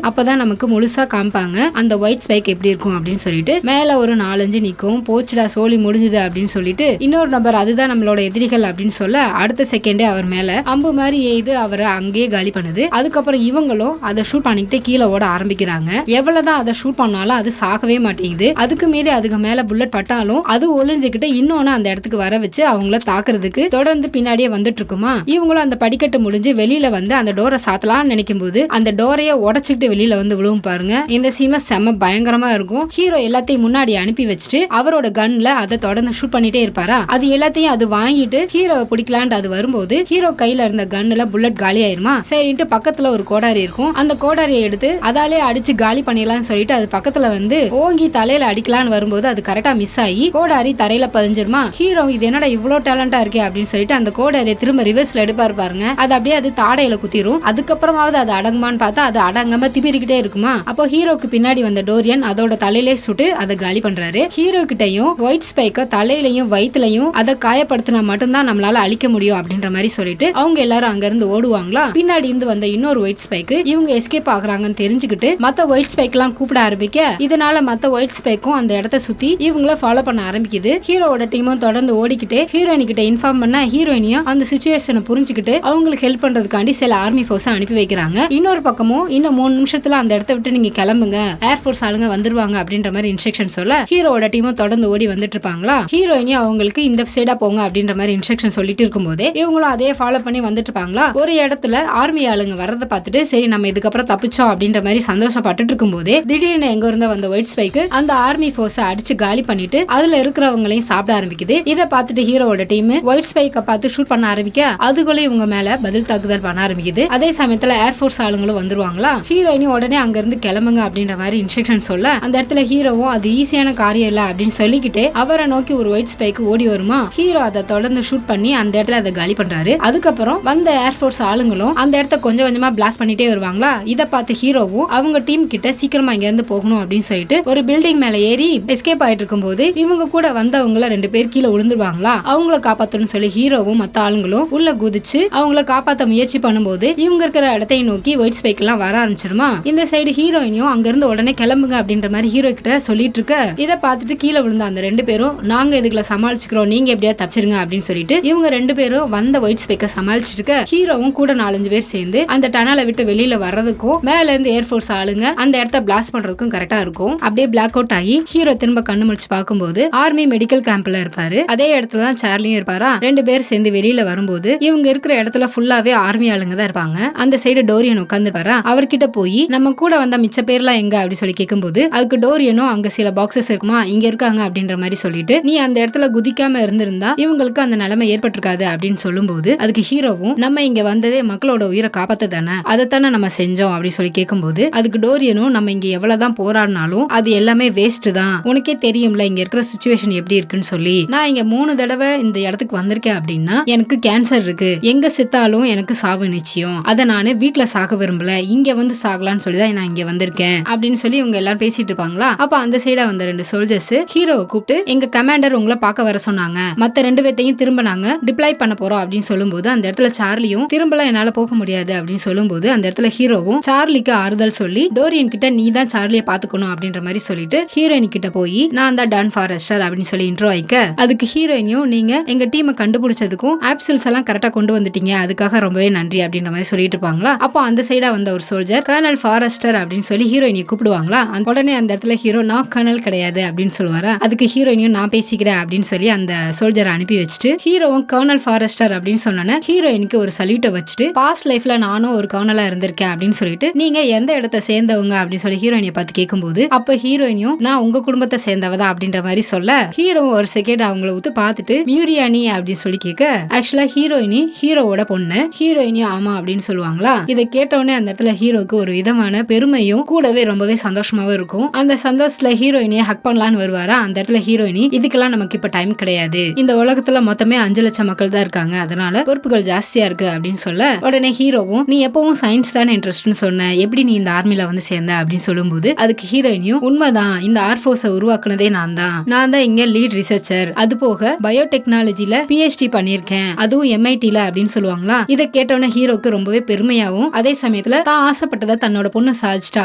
அப்பதான் நமக்கு முழுசா காமிப்பாங்க அந்த ஒயிட் ஸ்பைக் எப்படி இருக்கும் அப்படின்னு சொல்லிட்டு. மேல ஒரு 4-5 நிக்கும். போச்சுடா சோலி முடிஞ்சுது அப்படின்னு சொல்லிட்டு இன்னொரு நபர் அதுதான் நம்மளோட எதிரிகள் அப்படின்னு சொல்ல அடுத்த செகண்டே அவர் மேல அம்பு மாதிரி எய்து அவரை அங்கேயே காலி பண்ணுது. அதுக்கப்புறம் இவங்களும் அதை ஷூட் பண்ணிக்கிட்டு கீழே ஓட ஆரம்பிக்கிறாங்க. எவ்வளவுதான் அதை ஷூட் பண்ணாலும் அது சாகவே மாட்டேங்குது. அதுக்கு மீறி அதுக்கு மேல புல்லட் பட்டாலும் அது ஒளிஞ்சுக்கிட்டு இன்னொன்னு அந்த இடத்துக்கு வர வச்சு அவங்கள தாக்குறதுக்கு தொடர்ந்து பின்னாடியே வந்துட்டு இருக்குமா. இவங்களும் அந்த படிக்கட்டு முடிஞ்சு வெளியில வந்து அந்த டோரை சாத்தலாம்னு நினைக்கும் போது அந்த டோரைய உடைச்சுக்கிட்டு வெளியில வந்து விழுவும் பாருங்க. இந்த சீன்ல செம பயங்கரமா இருக்கும். ஹீரோ எல்லாத்தையும் முன்னாடி அனுப்பி வச்சுட்டு அவரோட கன்ல அதை தொடர்ந்து ஷூட் பண்ணிட்டே இருப்பாரா. அது எல்லாத்தையும் அது வாங்கிட்டு ஹீரோவை பிடிக்கலான்னு அது வரும்போது ஹீரோ கையில இருந்த கன்னுல புல்லட் காலி ஆயிருமா. சரின்ட்டு பக்கத்துல ஒரு கோடாரி இருக்கும். அந்த கோடாரியை எடுத்து அதாலே அடிச்சு காலி பண்ணிடலாம்னு சொல்லிட்டு அது பக்கத்துல வந்து ஓங்கி தலையில அடிக்கலான்னு வரும்போது அது கரெக்டா மிஸ் ஆகி கோடாரி தரையில பதிஞ்சிருமா. ஹீரோ இது என்னடா இவ்வளவு டேலண்டா இருக்கே அப்படின்னு சொல்லிட்டு அந்த கோடாரியை திரும்ப ரிவர்ஸ்ல எடுப்பாரு பாருங்க. அது அப்படியே அது தாடையில குத்திரும். அதுக்கப்புறமாவது அது அடங்குமான்னு பார்த்தா அது அடங்காம திபிரிக்கிட்டே இருக்குமா. அப்போ ஹீரோக்கு பின்னாடி வந்த டோரியன் அதோட தலையிலே சுட்டு அதை காலி பண்றாரு. ஹீரோ கிட்டையும் ஒயிட் ஸ்பைக்க தலையிலையும் வயிற்றுலையும் அதை காயப்படுத்தினா மட்டும்தான் நம்மளால அழிக்க முடியும் அப்படின்ற மாதிரி சொல்லிட்டு அவங்க எல்லாரும் அங்க இருந்து ஓடுவாங்களா. பின்னாடி இருந்து வந்த இன்னொரு ஒயிட் ஸ்பைக்கு இவங்க எஸ்கேப் ஆகுறாங்கன்னு தெரிஞ்சுக்கிட்டு மத்த ஒயிட் ஸ்பைக் எல்லாம் கூப்பிட ஆரம்பிக்க இதனால மத்த ஒயிட் ஸ்பைக்கும் அந்த இடத்த சுத்தி இவங்கள ஃபாலோ பண்ண ஆரம்பிக்குது. ஹீரோட டீமும் தொடர்ந்து ஓடிக்கிட்டு ஹீரோயினி கிட்ட இன்ஃபார்ம் பண்ண ஹீரோயினியும் அந்த சிச்சுவேஷனை புரிஞ்சுக்கிட்டு அவங்களுக்கு ஹெல்ப் பண்றதுக்காண்டி சில ஆர்மி ஃபோர்ஸ் அனுப்பி வைக்கிறாங்க. இன்னொரு பக்கமும் இன்னும் 3 நிமிஷத்துல அந்த இடத்த விட்டு நீங்க கிளம்புங்க, ஏர்ஃபோர்ஸ் ஆளுங்க வந்துருவாங்க அப்படின்ற மாதிரி இன்ஸ்ட்ரக்ஷன் சொல்ல ஹீரோட டீமும் தொடர்ந்து ஓடி வந்துட்டு இருப்பாங்களா. ஹீரோயினி அவங்களுக்கு இந்த சைடா போங்க அப்படின்ற மாதிரி இன்ஸ்ட்ரக்ஷன் சொல்லிட்டு இருக்கும்போதே இவங்களும் அதே ஃபாலோ பண்ணி வந்துட்டு இருப்பாங்களா. ஒரு இடத்துல ஆர்மி ஆளுங்க வரத பார்த்துட்டு சரி நம்ம இதுக்கப்புறம் தப்பிச்சோம் அப்படின்ற மாதிரி சந்தோஷப்பட்டு இருக்கும்போதே திடீர்னு எங்க இருந்த வந்த ஒயிட் ஸ்பைக்கு அந்த ஆர்மி ஃபோர்ஸை அடிச்சு காலி பண்ணிட்டு அதுல இருக்கிறவங்களையும் சாப்பிட ஆரம்பிக்குது. இதை பார்த்துட்டு ஹீரோட டீம் ஒயிட் ஸ்பைக்கை பார்த்து ஷூட் பண்ண ஆரம்பிக்க அதுக்குள்ள இவங்க மேல பதில் தாக்குதல் பண்ண ஆரம்பிக்குது. அதே சமயத்துல ஏர்ஃபோர்ஸ் ஆளுங்களும் வந்துருவாங்களா. ஹீரோயினி உடனே அங்க இருந்து கிளம்புங்க அப்படின்ற மாதிரி இன்ஸ்ட்ரக்ஷன் சொல்ல அந்த இடத்துல ஹீரோவும் அது ஈஸியான காரியம் இல்ல அப்படின்னு சொல்லிக்கிட்டு அவரை நோக்கி ஒரு ஒயிட் ஸ்பைக்கு ஓடி வருமா. ஹீரோ அதை தொடர்ந்து ஷூட் பண்ணி அந்த இடத்துல அதை காலி பண்றாரு. அதுக்கப்புறம் வந்த ஏர்ஃபோர்ஸ் ஆளுங்களும் அந்த இடத்த கொஞ்சம் கொஞ்சமா பிளாஸ்ட் பண்ணிட்டே வருவாங்களா. இதை பார்த்து ஹீரோவும் அவங்க டீம் கிட்ட சீக்கிரமா இங்க இருந்து போகணும் அப்படின்னு சொல்லிட்டு ஒரு பில்டிங் மேல ஏறி எஸ்கேப் ஆயிட்டு இருக்கும் போது இவங்க கூட வந்தவங்கள 2 பேர் கீழே விழுந்துருவாங்களா. அவங்கள காப்பாத்தணும்னு சொல்லி ஹீரோவும் மத்த ஆளுங்களும் உள்ள குதிச்சு அவங்கள காப்பாத்த முயற்சி பண்ணும்போது இவங்க இருக்கிற இடத்தை நோக்கி ஒயிட் ஸ்பைக் எல்லாம் வர ஆரம்பிச்சிருமா. இந்த சைடு ஹீரோயினியும் அங்க இருந்து உடனே கிளம்புங்க அப்படின்ற மாதிரி ஹீரோ கிட்ட சொல்லிட்டு இருக்க இதை பார்த்துட்டு கீழே விழுந்த அந்த 2 பேரும் நாங்க இதுக்குள்ள சமாளிச்சுக்கிறோம், நீங்க எப்படியா தப்பிச்சிருங்க அப்படின்னு சொல்லிட்டு இவங்க 2 பேரும் வந்த ஒயிட் ஸ்பைக்கை சமாளிச்சுட்டு இருக்க ஹீரோவும் கூட 4-5 பேர் சேர்ந்து அந்த டனலை விட்டு வெளியில வர்றதுக்கும் மேல இருந்து ஏர்ஃபோர்ஸ் ஆளுங்க அந்த இடத்த பிளாஸ்ட் பண்றதுக்கும் கரெக்டா இருக்கும். அப்படியே பிளாக் அவுட் ஆகி ஹீரோ திரும்ப கண்ணு முடிச்சு பார்க்கும்போது ஆர்மி மெடிக்கல் கேம்ப்ல இருப்பாரு. அதே இடத்துல தான் சார்லியும் இருப்பாரா. 2 பேர் சேர்ந்து வெளியில வரும்போது இவங்க இருக்கிற இடத்துல ஃபுல்லாவே ஆர்மி ஆளுங்க தான் இருப்பாங்க. அந்த சைடு டோரியன் உட்காந்துப்பாரா. அவர்கிட்ட போய் நம்ம கூட வந்த மிச்ச பேர்லாம் எங்க அப்படி சொல்லி கேட்கும்போது அதுக்கு டோரியனும் அங்க சில பாக்ஸஸ் இருக்குமா இங்க இருக்காங்க அப்படின்ற மாதிரி சொல்லிட்டு நீ அந்த இடத்துல குதிக்காம இருந்திருந்தா இவங்களுக்கு அந்த நிலைமை ஏற்பட்டிருக்காது அப்படின்னு சொல்லும்போது அதுக்கு ஹீரோவும் நம்ம இங்க வந்ததே மக்களோட உயிரை காப்பாத்த தானே, அதைத்தானே நம்ம செஞ்சோம் அப்படி சொல்லி கேட்கும்போது அதுக்கு டோரியனும் நம்ம இங்க எவ்வளவுதான் போராடினாலும் அது எல்லாமே வேஸ்ட் தான், உனக்கே தெரியும்ல இங்க இருக்கிற சிச்சுவேஷன் எப்படி இருக்குன்னு சொல்லி நான் இங்க 3 தடவை இந்த இடத்துக்கு வந்திருக்கேன் அப்படின்னா எனக்கு கேன்சர் இருக்கு, எங்க செத்தாலும் எனக்கு சாவு நிச்சயம், அதை நானு வீட்டுல சாக விரும்பல, இங்க வந்து சாகலான்னு சொல்லிதான் நான் இங்க வந்திருக்கேன் அப்படின்னு சொல்லி இவங்க எல்லாரும் பேசிட்டு இருப்பாங்களா. அப்ப அந்த சைடா வந்த 2 சோல்ஜர்ஸ் ஹீரோவை கூப்பிட்டு எங்க கமாண்டர் உங்களை பார்க்க வர சொன்னாங்க, மத்த 2 பேத்தையும் திரும்ப நாங்க டிப்ளாய் பண்ண போறோம் அப்படின்னு சொல்லும்போது அந்த இடத்துல சார்லியும் திரும்பலாம் என்னால போக முடியாது அப்படின்னு சொல்லும்போது அந்த இடத்துல ஹீரோவும் சார்லிக்கு ஆறுதல் சொல்லி டோரியன் கிட்ட நீ தான் சார்லியை பாத்துக்கணும் அப்படின்ற மாதிரி சொல்லிட்டு ஹீரோயின் கிட்ட போய் நான் தான் டான் ஃபாரஸ்டர் அப்படின்னு சொல்லி இன்ட்ரோ ஆயிக்க அதுக்கு ஹீரோயினியும் நீங்க எங்க டீமை கண்டுபிடிச்சதுக்கும் ஆப்சல்ஸ் எல்லாம் கரெக்டா கொண்டு வந்துட்டீங்க, அதுக்காக ரொம்பவே நன்றி அப்படின்ற மாதிரி சொல்லிட்டு இருப்பாங்களா. அப்போ அந்த சைடா வந்த ஒரு சோல்ஜர் கர்னல் ஃபாரஸ்டர் அப்படின்னு சொல்லி ஹீரோயினியை கூப்பிடுவாங்களா. உடனே அந்த இடத்துல ஹீரோ நான் கர்னல் கிடையாது அப்படின்னு சொல்லுவாரா. அதுக்கு ஹீரோயினியும் நான் பேசிக்கிறேன் அப்படின்னு சொல்லி அந்த சோல்ஜரை அனுப்பி வச்சுட்டு ஹீரோவும் கர்னல் ஃபாரஸ்டர் அப்படின்னு சொன்ன ஹீரோயினுக்கு ஒரு சல்யூட்டை வச்சுட்டு பாஸ்ட் லைஃப்ல நானும் ஒரு கர்னலா இருந்திருக்கேன் அப்படின்னு சொல்லிட்டு நீங்க எந்த இடத்தை சேர்ந்தவங்க அப்படின்னு சொல்லி ஹீரோயினை பார்த்து கேட்கும்போது அப்ப ஹீரோயினியும் நான் உங்க குடும்பத்தை சேர்ந்தவதா அப்படின்ற மாதிரி சொல்ல ஹீரோ ஒரு செகண்ட் அவங்கள ஊத்து பார்த்துட்டு மியூரியானி அப்படின்னு சொல்லி கேட்க ஆக்சுவலா ஹீரோயினி ஹீரோவோட பொண்ணு, ஹீரோயினியும் ஆமா அப்படின்னு சொல்லுவாங்களா. இதை கேட்டவுடனே அந்த இடத்துல ஹீரோக்கு ஒரு விதமான பெருமையும் கூடவே ரொம்பவே சந்தோஷமாவும் இருக்கும். அந்த சந்தோஷத்துல ஹீரோயினியை ஹக் பண்ணலான்னு வருவாரா. அந்த இடத்துல ஹீரோயினி இதுக்கெல்லாம் நமக்கு இப்ப டைம் கிடையாது, இந்த உலகத்துல மொத்தமே 5 லட்சம் மக்கள் தான் இருக்காங்க, அதனால பொறுப்புகள் ஜாஸ்தியா இருக்கு அப்படின்னு சொல்ல உடனே ஹீரோவும் நீ எப்பவும் சயின்ஸ் தானே இன்ட்ரெஸ்ட்னு சொன்ன, எப்படி நீ இந்த ஆர்மில வந்து சேர்ந்த அப்படின்னு சொல்லும்போது அதுக்கு ஹீரோயினியும் உண்மைதான், இந்த ஏர்ஃபோர்ஸை உருவாக்குனதே நான் தான் இங்க லீட் ரிசர்ச்சர், அது போக பயோடெக்னாலஜில PhD பண்ணிருக்கேன், அதுவும் MITல அப்படின்னு சொல்லுவாங்களா. இதை கேட்டவன ஹீரோக்கு ரொம்பவே பெருமையாவும் அதே சமயத்துல தான் ஆசைப்பட்டதை தன்னோட பொண்ணு சாதிச்சிட்டா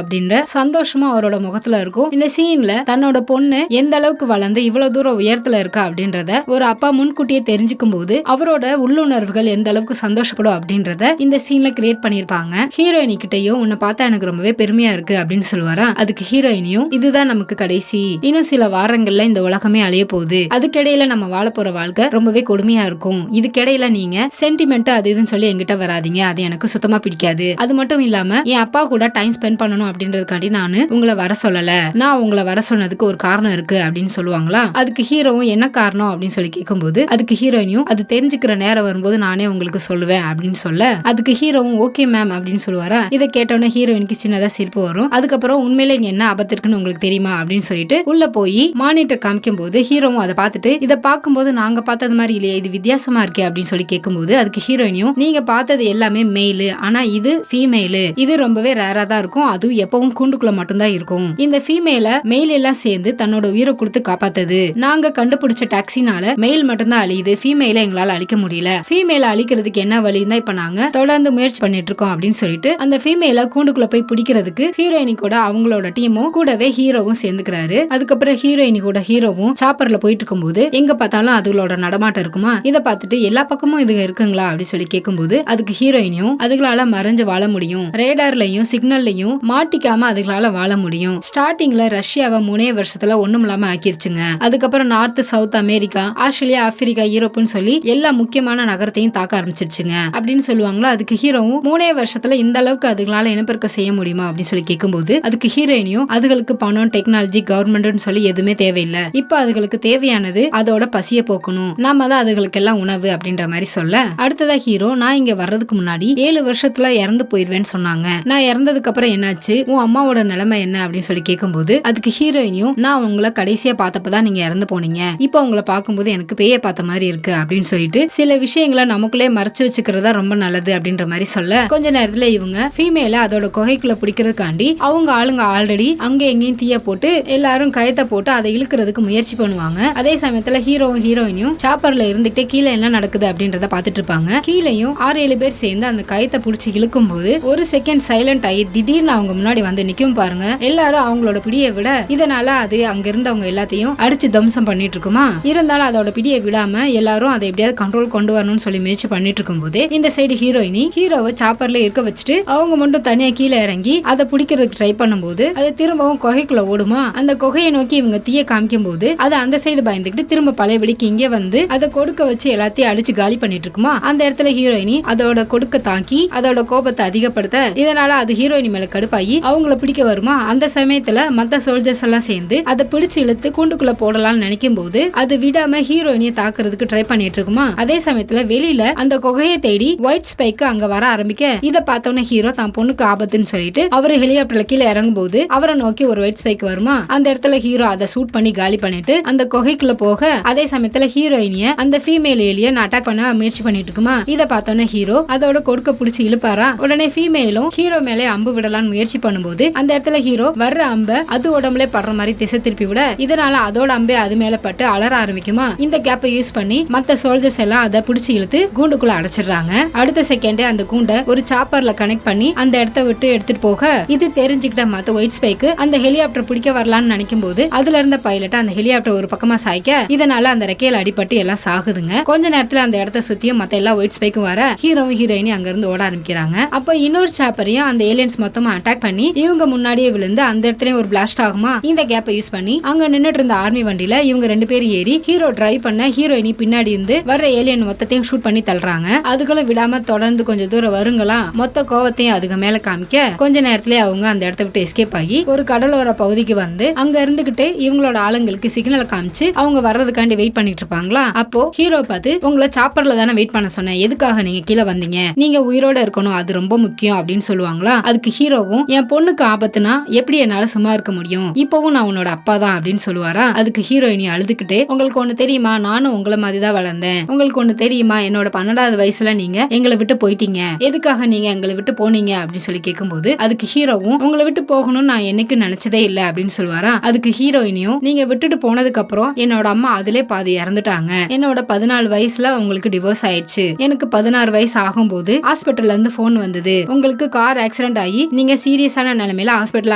அப்படின்ற சந்தோஷமா அவரோட முகத்துல இருக்கும். இந்த சீன்ல தன்னோட பொண்ணு எந்த அளவுக்கு வளர்ந்து இவ்வளவு தூரம் உயரத்துல இருக்கா அப்படின்றத ஒரு அப்பா முன்கூட்டியே தெரிஞ்சுக்கும் போது அவரோட உள்ளுணர்வுகள் எந்த அளவுக்கு சந்தோஷப்படும் அப்படின்றத இந்த சீன்ல கிரியேட் பண்ணிருப்பாங்க. ஹீரோயினி கிட்டையும் உன்னை பார்த்தா எனக்கு ரொம்பவே பெருமையா இருக்கு அப்படின்னு சொல்லுவாரா. அதுக்கு ஹீரோயினியும் இதுதான் நமக்கு கடைசி, இன்னும் சில வாரங்கள்ல இந்த உலகமே அழிய போகுது, அதுக்கிடையில நம்ம வாழ போற வாழ்க்கை ரொம்பவே கொடுமையா இருக்கும், இதுக்கிடையில நீங்க சென்டிமெண்ட் அது இதுன்னு சொல்லி என்கிட்ட வராதீங்க, அது எனக்கு சுத்தமா பிடிக்காது. அது மட்டும் இல்லாம என் அப்பா கூட டைம் ஸ்பெண்ட் பண்ணணும் அப்படின்றதுக்காண்டி நானு உங்களை வர சொல்லல, நான் உங்களை வர சொன்னதுக்கு ஒரு காரணம் இருக்கு அப்படின்னு சொல்லுவாங்களா. அதுக்கு ஹீரோவும் என்ன காரணம் அப்படின்னு சொல்லி கேட்கும்போது அதுக்கு ஹீரோயினியும் அது தெரிஞ்சுக்கிற நேரம் வரும்போது நானே உங்களுக்கு சொல்லுவேன் அப்படின்னு சொல்ல அதுக்கு ஹீரோவும் ஓகே மேம் அப்படின்னு சொல்லுவாரா. இதை கேட்டோன்னே ஹீரோயினுக்கு சின்னதா சிரிப்பு வரும். அதுக்கப்புறம் உண்மையில இங்க என்ன ஆபத்து இருக்குன்னு உங்களுக்கு தெரியுமா அப்படின்னு சொல்லிட்டு உள்ள போய் மானிட்டர் காமிக்கும் போது ஹீரோவும் அதை பார்த்துட்டு இதை பார்க்கும்போது நாங்க பார்த்தது மாதிரி இல்லையே, இது வித்தியாசமா இருக்கே அப்படின்னு சொல்லி கேட்கும்போது அதுக்கு ஹீரோயினியும் நீங்க பார்த்தது எல்லாமே மெயிலு, ஆனா இது ஃபீமேலு, இது ரொம்பவே ரேரா தான் இருக்கும், அதுவும் எப்பவும் கூண்டுக்குள்ள மட்டும்தான் இருக்கும். இந்த ஃபீமேல மெயில் எல்லாம் சேர்ந்து தன்னோட உயிரை கொடுத்து காப்பாத்தது, நாங்க கண்டுபிடிச்ச டாக்ஸினால மெயில் மட்டும்தான் அழியுது, ஃபீமேல எங்களால அழிக்க முடியல, ஃபீமேல அழிக்கிறதுக்கு என்ன வழின்னு இப்ப நாங்க தொடர்ந்து முயற்சி பண்ணிட்டு இருக்கோம் அப்படின்னு சொல்லிட்டு அந்த ஃபீமேல கூண்டுக்குள்ள போய் பிடிக்கிறதுக்கு ஹீரோயினி கூட அவங்களோட டீமும் கூடவே ஹீரோவும் சேர்ந்துக்கிறாரு. அதுக்கப்புறம் ஹீரோயினி கூட ஹீரோவும் சாப்பர்ல போயிட்டு இருக்கும்போது எங்க பார்த்தாலும் அதுகளோட நடமாட்டம் இருக்குமா, இதை பார்த்துட்டு எல்லா பக்கமும் இது இருக்குங்களா அப்படின்னு சொல்லி கேட்கும்போது அதுக்கு ஹீரோயினியும் அதுகளால மறைஞ்சு வாழ முடியும், ரேடார்லயும் சிக்னல்லையும் மாட்டிக்காம அதுகளால வாழ முடியும், ஸ்டார்டிங்ல ரஷ்யாவை 3 வருஷத்துல ஒண்ணும் இல்லாம ஆக்கிருச்சுங்க, அதுக்கப்புறம் north south America Australia Africa யூரோப்னு சொல்லி எல்லா முக்கியமான நகரத்தையும் தாக்க ஆரம்பிச்சிருச்சுங்க அப்படின்னு சொல்லுவாங்களா. அதுக்கு ஹீரோவும் 3 வருஷத்துல இந்த அளவுக்கு அதுகளால இனப்பெருக்க செய்ய முடியுமா அப்படின்னு சொல்லி கேட்கும்போது அதுக்கு ஹீரோயினியும் அதுகளுக்கு பணம் டெக்னாலஜி கவர்மெண்ட் சொல்லி எதுவுமே தேவையில்லை, இப்ப அதுகளுக்கு தேவையானது அதோட பசிய போக்கணும், நாம தான் அதுகளுக்கு எல்லாம் உணவு அப்படின்ற மாதிரி சொல்ல அடுத்ததா ஹீரோ நான் இங்க வர்றதுக்கு முன்னாடி 7 வருஷத்துல இறந்து போயிருவேன்னு சொன்னாங்க, நான் இறந்ததுக்கு அப்புறம் என்னாச்சு, உன் அம்மாவோட நிலைமை என்ன அப்படின்னு சொல்லி கேட்கும்போது அதுக்கு ஹீரோயினியும் நான் உங்களை கடைசியா பார்த்தப்பதான் நீங்க இறந்து போனீங்க, இப்ப உங்களை பார்க்கும்போது எனக்கு பேய பார்த்த மாதிரி இருக்கு அப்படின்னு சொல்லிட்டு சில விஷயங்களை நமக்குள்ளே மறைச்சு வச்சுக்கிறதா ரொம்ப நல்லது அப்படின்ற மாதிரி சொல்ல கொஞ்ச நேரத்துல இவங்க ஃபீமேல அதோட குகைக்குள்ள பிடிக்கிறதுக்காண்டி அவங்க ஆளுங்க ஆல்ரெடி அங்க எங்கேயும் தீய போட்டு எல்லாரும் கயத்தை போட்டு அதை இழுக்கிறதுக்கு முயற்சி பண்ணுவாங்க. அதே சமயத்துல ஹீரோவும் ஹீரோயினியும் சாப்பர்ல இருந்துட்டு கீழே என்ன நடக்குது அப்படின்றத பாத்துட்டு இருப்பாங்க. கீழையும் 6-7 பேர் சேர்ந்து அந்த கயத்தை புடிச்சு இழுக்கும் போது ஒரு செகண்ட் சைலண்ட் ஆகி திடீர்னு அவங்க முன்னாடி வந்து நிக்கும் பாருங்க. எல்லாரும் அவங்களோட பிடியை விட இதனால அது அங்க இருந்தவங்க எல்லாத்தையும் அடிச்சு தம்சம் பண்ணிட்டு இருக்குமா. இருந்தாலும் அதோட பிடியை விடாம எல்லாரும் அதை எப்படியாவது கண்ட்ரோல் கொண்டு வரணும்னு சொல்லி முயற்சி பண்ணிட்டு இருக்கும் போது இந்த சைடு ஹீரோயினி ஹீரோவை சாப்பர்ல இருக்க வச்சுட்டு அவங்க மட்டும் தனியா கீழே இறங்கி அதை பிடிக்கிறதுக்கு ட்ரை பண்ணும்போது அது திரும்பவும் குகைக்குள்ள ஓடுமா. அந்த குகையை நோக்கி இவங்க தீய காமிக்கும் போது அது அந்த சைடு பயந்துக்கிட்டு திரும்ப பழையபடிக்கு இங்கே வந்து அதை கொடுக்க வச்சு எல்லாத்தையும் அடிச்சு காலி பண்ணிட்டு இருக்குமா. அந்த இடத்துல ஹீரோயினி அதோட கொடுக்க தாக்கி அதோட கோபத்தை அதிகப்படுத்த இதனால அது ஹீரோயினி மேல கடுப்பாகி அவங்கள பிடிக்க வருமா. அந்த சமயத்துல மத்த சோல்ஜர்ஸ் எல்லாம் சேர்ந்து அதை பிடிச்சு இழுத்து கூண்டுக்குள்ள போடலாம்னு நினைக்கும் போது அது விடாம ஹீரோயினியை தாக்குறதுக்கு ட்ரை பண்ணிட்டு இருக்குமா. அதே சமயத்துல வெளியில அந்த குகையை தேடி ஒயிட் ஸ்பைக்கு அங்க வர ஆரம்பிக்க இதை பார்த்தோன்னே ஹீரோ தான் பொண்ணுக்கு ஆபத்துன்னு சொல்லிட்டு அவரு ஹெலிகாப்டர்ல கீழே இறங்கும் போது அவரை நோக்கி ஒரு ஒயிட் ஸ்பைக் வருமா. அந்த இடத்துல ஹீரோ அதை ஷூட் பண்ணி காலி பண்ணிட்டு அந்த குகைக்குள்ள போக அதே சமயத்துல ஹீரோயினிய அந்த ஃபீமேல் ஏலியன் அட்டாக் பண்ண முயற்சி பண்ணிட்டு இருக்குமா. இதை பார்த்தோன்னே ஹீரோ அதோட கொடுக்க பிடிச்சி இழுப்பாரா. உடனே ஃபீமேலும் ஹீரோ மேலே அம்பு விடலான்னு முயற்சி பண்ணும்போது அந்த இடத்துல ஹீரோ வர்ற அம்ப அது உடம்புல படுற மாதிரி திசை திருப்பி விட இதனால அதோட அம்பே அது மேல பட்டு அலற ஆரம்பிக்குமா. இந்த கேப்பை யூஸ் பண்ணி மத்த சோல்ஜர்ஸ் எல்லாம் அதை பிடிச்சி இழுத்து கூண்டுக்குள்ள அடைச்சிடுறாங்க. அடுத்த செகண்டே அந்த கூண்டை ஒரு சாப்பர்ல கனெக்ட் பண்ணி அந்த இடத்த விட்டு எடுத்துட்டு போக இது தெரிஞ்சுக்கிட்ட மத்த ஒயிட் ஸ்பைக்கு அந்த ஹெலிகாப்டர் பிடிக்க வரலான்னு நினைக்கும் போது அதுல இருந்த பைலட் அந்த ஹெலிகாப்டர் ஒரு பக்கமா சாய்க்க இதனால அந்த ரெக்கையில அடிபட்டு எல்லாம் சாகுதுங்க. கொஞ்ச நேரத்துல அந்த இடத்த சுத்தியும் மத்த எல்லா ஒயிட் ஸ்பைக்கும் வர ஹீரோவும் ஹீரோயினி அங்க இருந்து ஓட ஆரம்பிக்கிறாங்க. அப்ப இன்னொரு சாப்பரையும் அந்த ஏலியன்ஸ் மொத்தமா அட்டாக் பண்ணி இவங்க முன்னாடியே விழுந்து அந்த இடத்துலயும் ஒரு பிளாஸ்ட் ஆகுமா. இந்த கேப்பை யூஸ் பண்ணி அங்க நின்னுட்டு இருந்த ஆர்மி வண்டியில இவங்க 2 பேரும் ஏறி ஹீரோ டிரைவ் பண்ண ஹீரோயினி பின்னாடி இருந்து வர்ற ஏலியன் மொத்தத்தையும் ஷூட் பண்ணி தள்ளுறாங்க. அதுக்குள்ள விடாம தொடர்ந்து கொஞ்சம் தூரம் வருங்களா மொத்த கோவத்தையும் அதுக்கு மேல காமிக்க கொஞ்ச நேரத்திலே அவங்க அந்த இடத்த விட்டு எஸ்கேப் ஆகி ஒரு கடலோர பகுதிக்கு வந்து அங்க இருந்துகிட்டு இவங்களோட ஆளுங்களுக்கு சிக்னல் காமிச்சு அவங்க வர்றதுக்காண்டி வெயிட் பண்ணிட்டு இருப்பாங்களா. அப்போ ஹீரோ பார்த்து உங்களை சாப்பர்ல தானே வெயிட் பண்ண சொன்னேன், எதுக்காக நீங்க கீழே வந்தீங்க, நீங்க உயிரோட இருக்கணும் அது ரொம்ப முக்கியம் அப்படின்னு சொல்லுவாங்களா. அதுக்கு ஹீரோவும் என் பொண்ணுக்கு ஆபத்துனா எப்படி என்னால சும்மா இருக்க முடியும், இப்பவும் நான் உன்னோட அப்பா தான் அப்படின்னு சொல்லுவாரா. அதுக்கு ஹீரோயினி அழுதுகிட்டு உங்களுக்கு ஒண்ணு தெரியுமா, நானும் உங்களை மாதிரி தான் வளர்ந்தேன், உங்களுக்கு ஒண்ணு தெரியுமா, என்னோட 12வது வயசுல நீங்க எங்களை விட்டு போயிட்டீங்க, எதுக்காக நீங்க எங்களை விட்டு போனீங்க அப்படின்னு சொல்லி கேட்கும்போது அதுக்கு ஹீரோவும் உங்களை விட்டு போகணும்னு நான் என்னைக்கு நினைச்சதே இல்ல அப்படின்னு சொல்லுவாரா. அதுக்கு ஹீரோயினியும் நீங்க விட்டுட்டு போனதுக்கு அப்புறம் என்னோட அம்மா அதிலே பாதி இறந்துட்டாங்க, என்னோட 14 வயசுல உங்களுக்கு டிவோர்ஸ் ஆயிடுச்சு, எனக்கு 16 வயசு ஆகும்போது ஹாஸ்பிட்டல்ல இருந்து போன் வந்தது, உங்களுக்கு கார் ஆக்சிடென்ட் ஆகி நீங்க சீரியஸான நிலைமையில ஹாஸ்பிட்டல்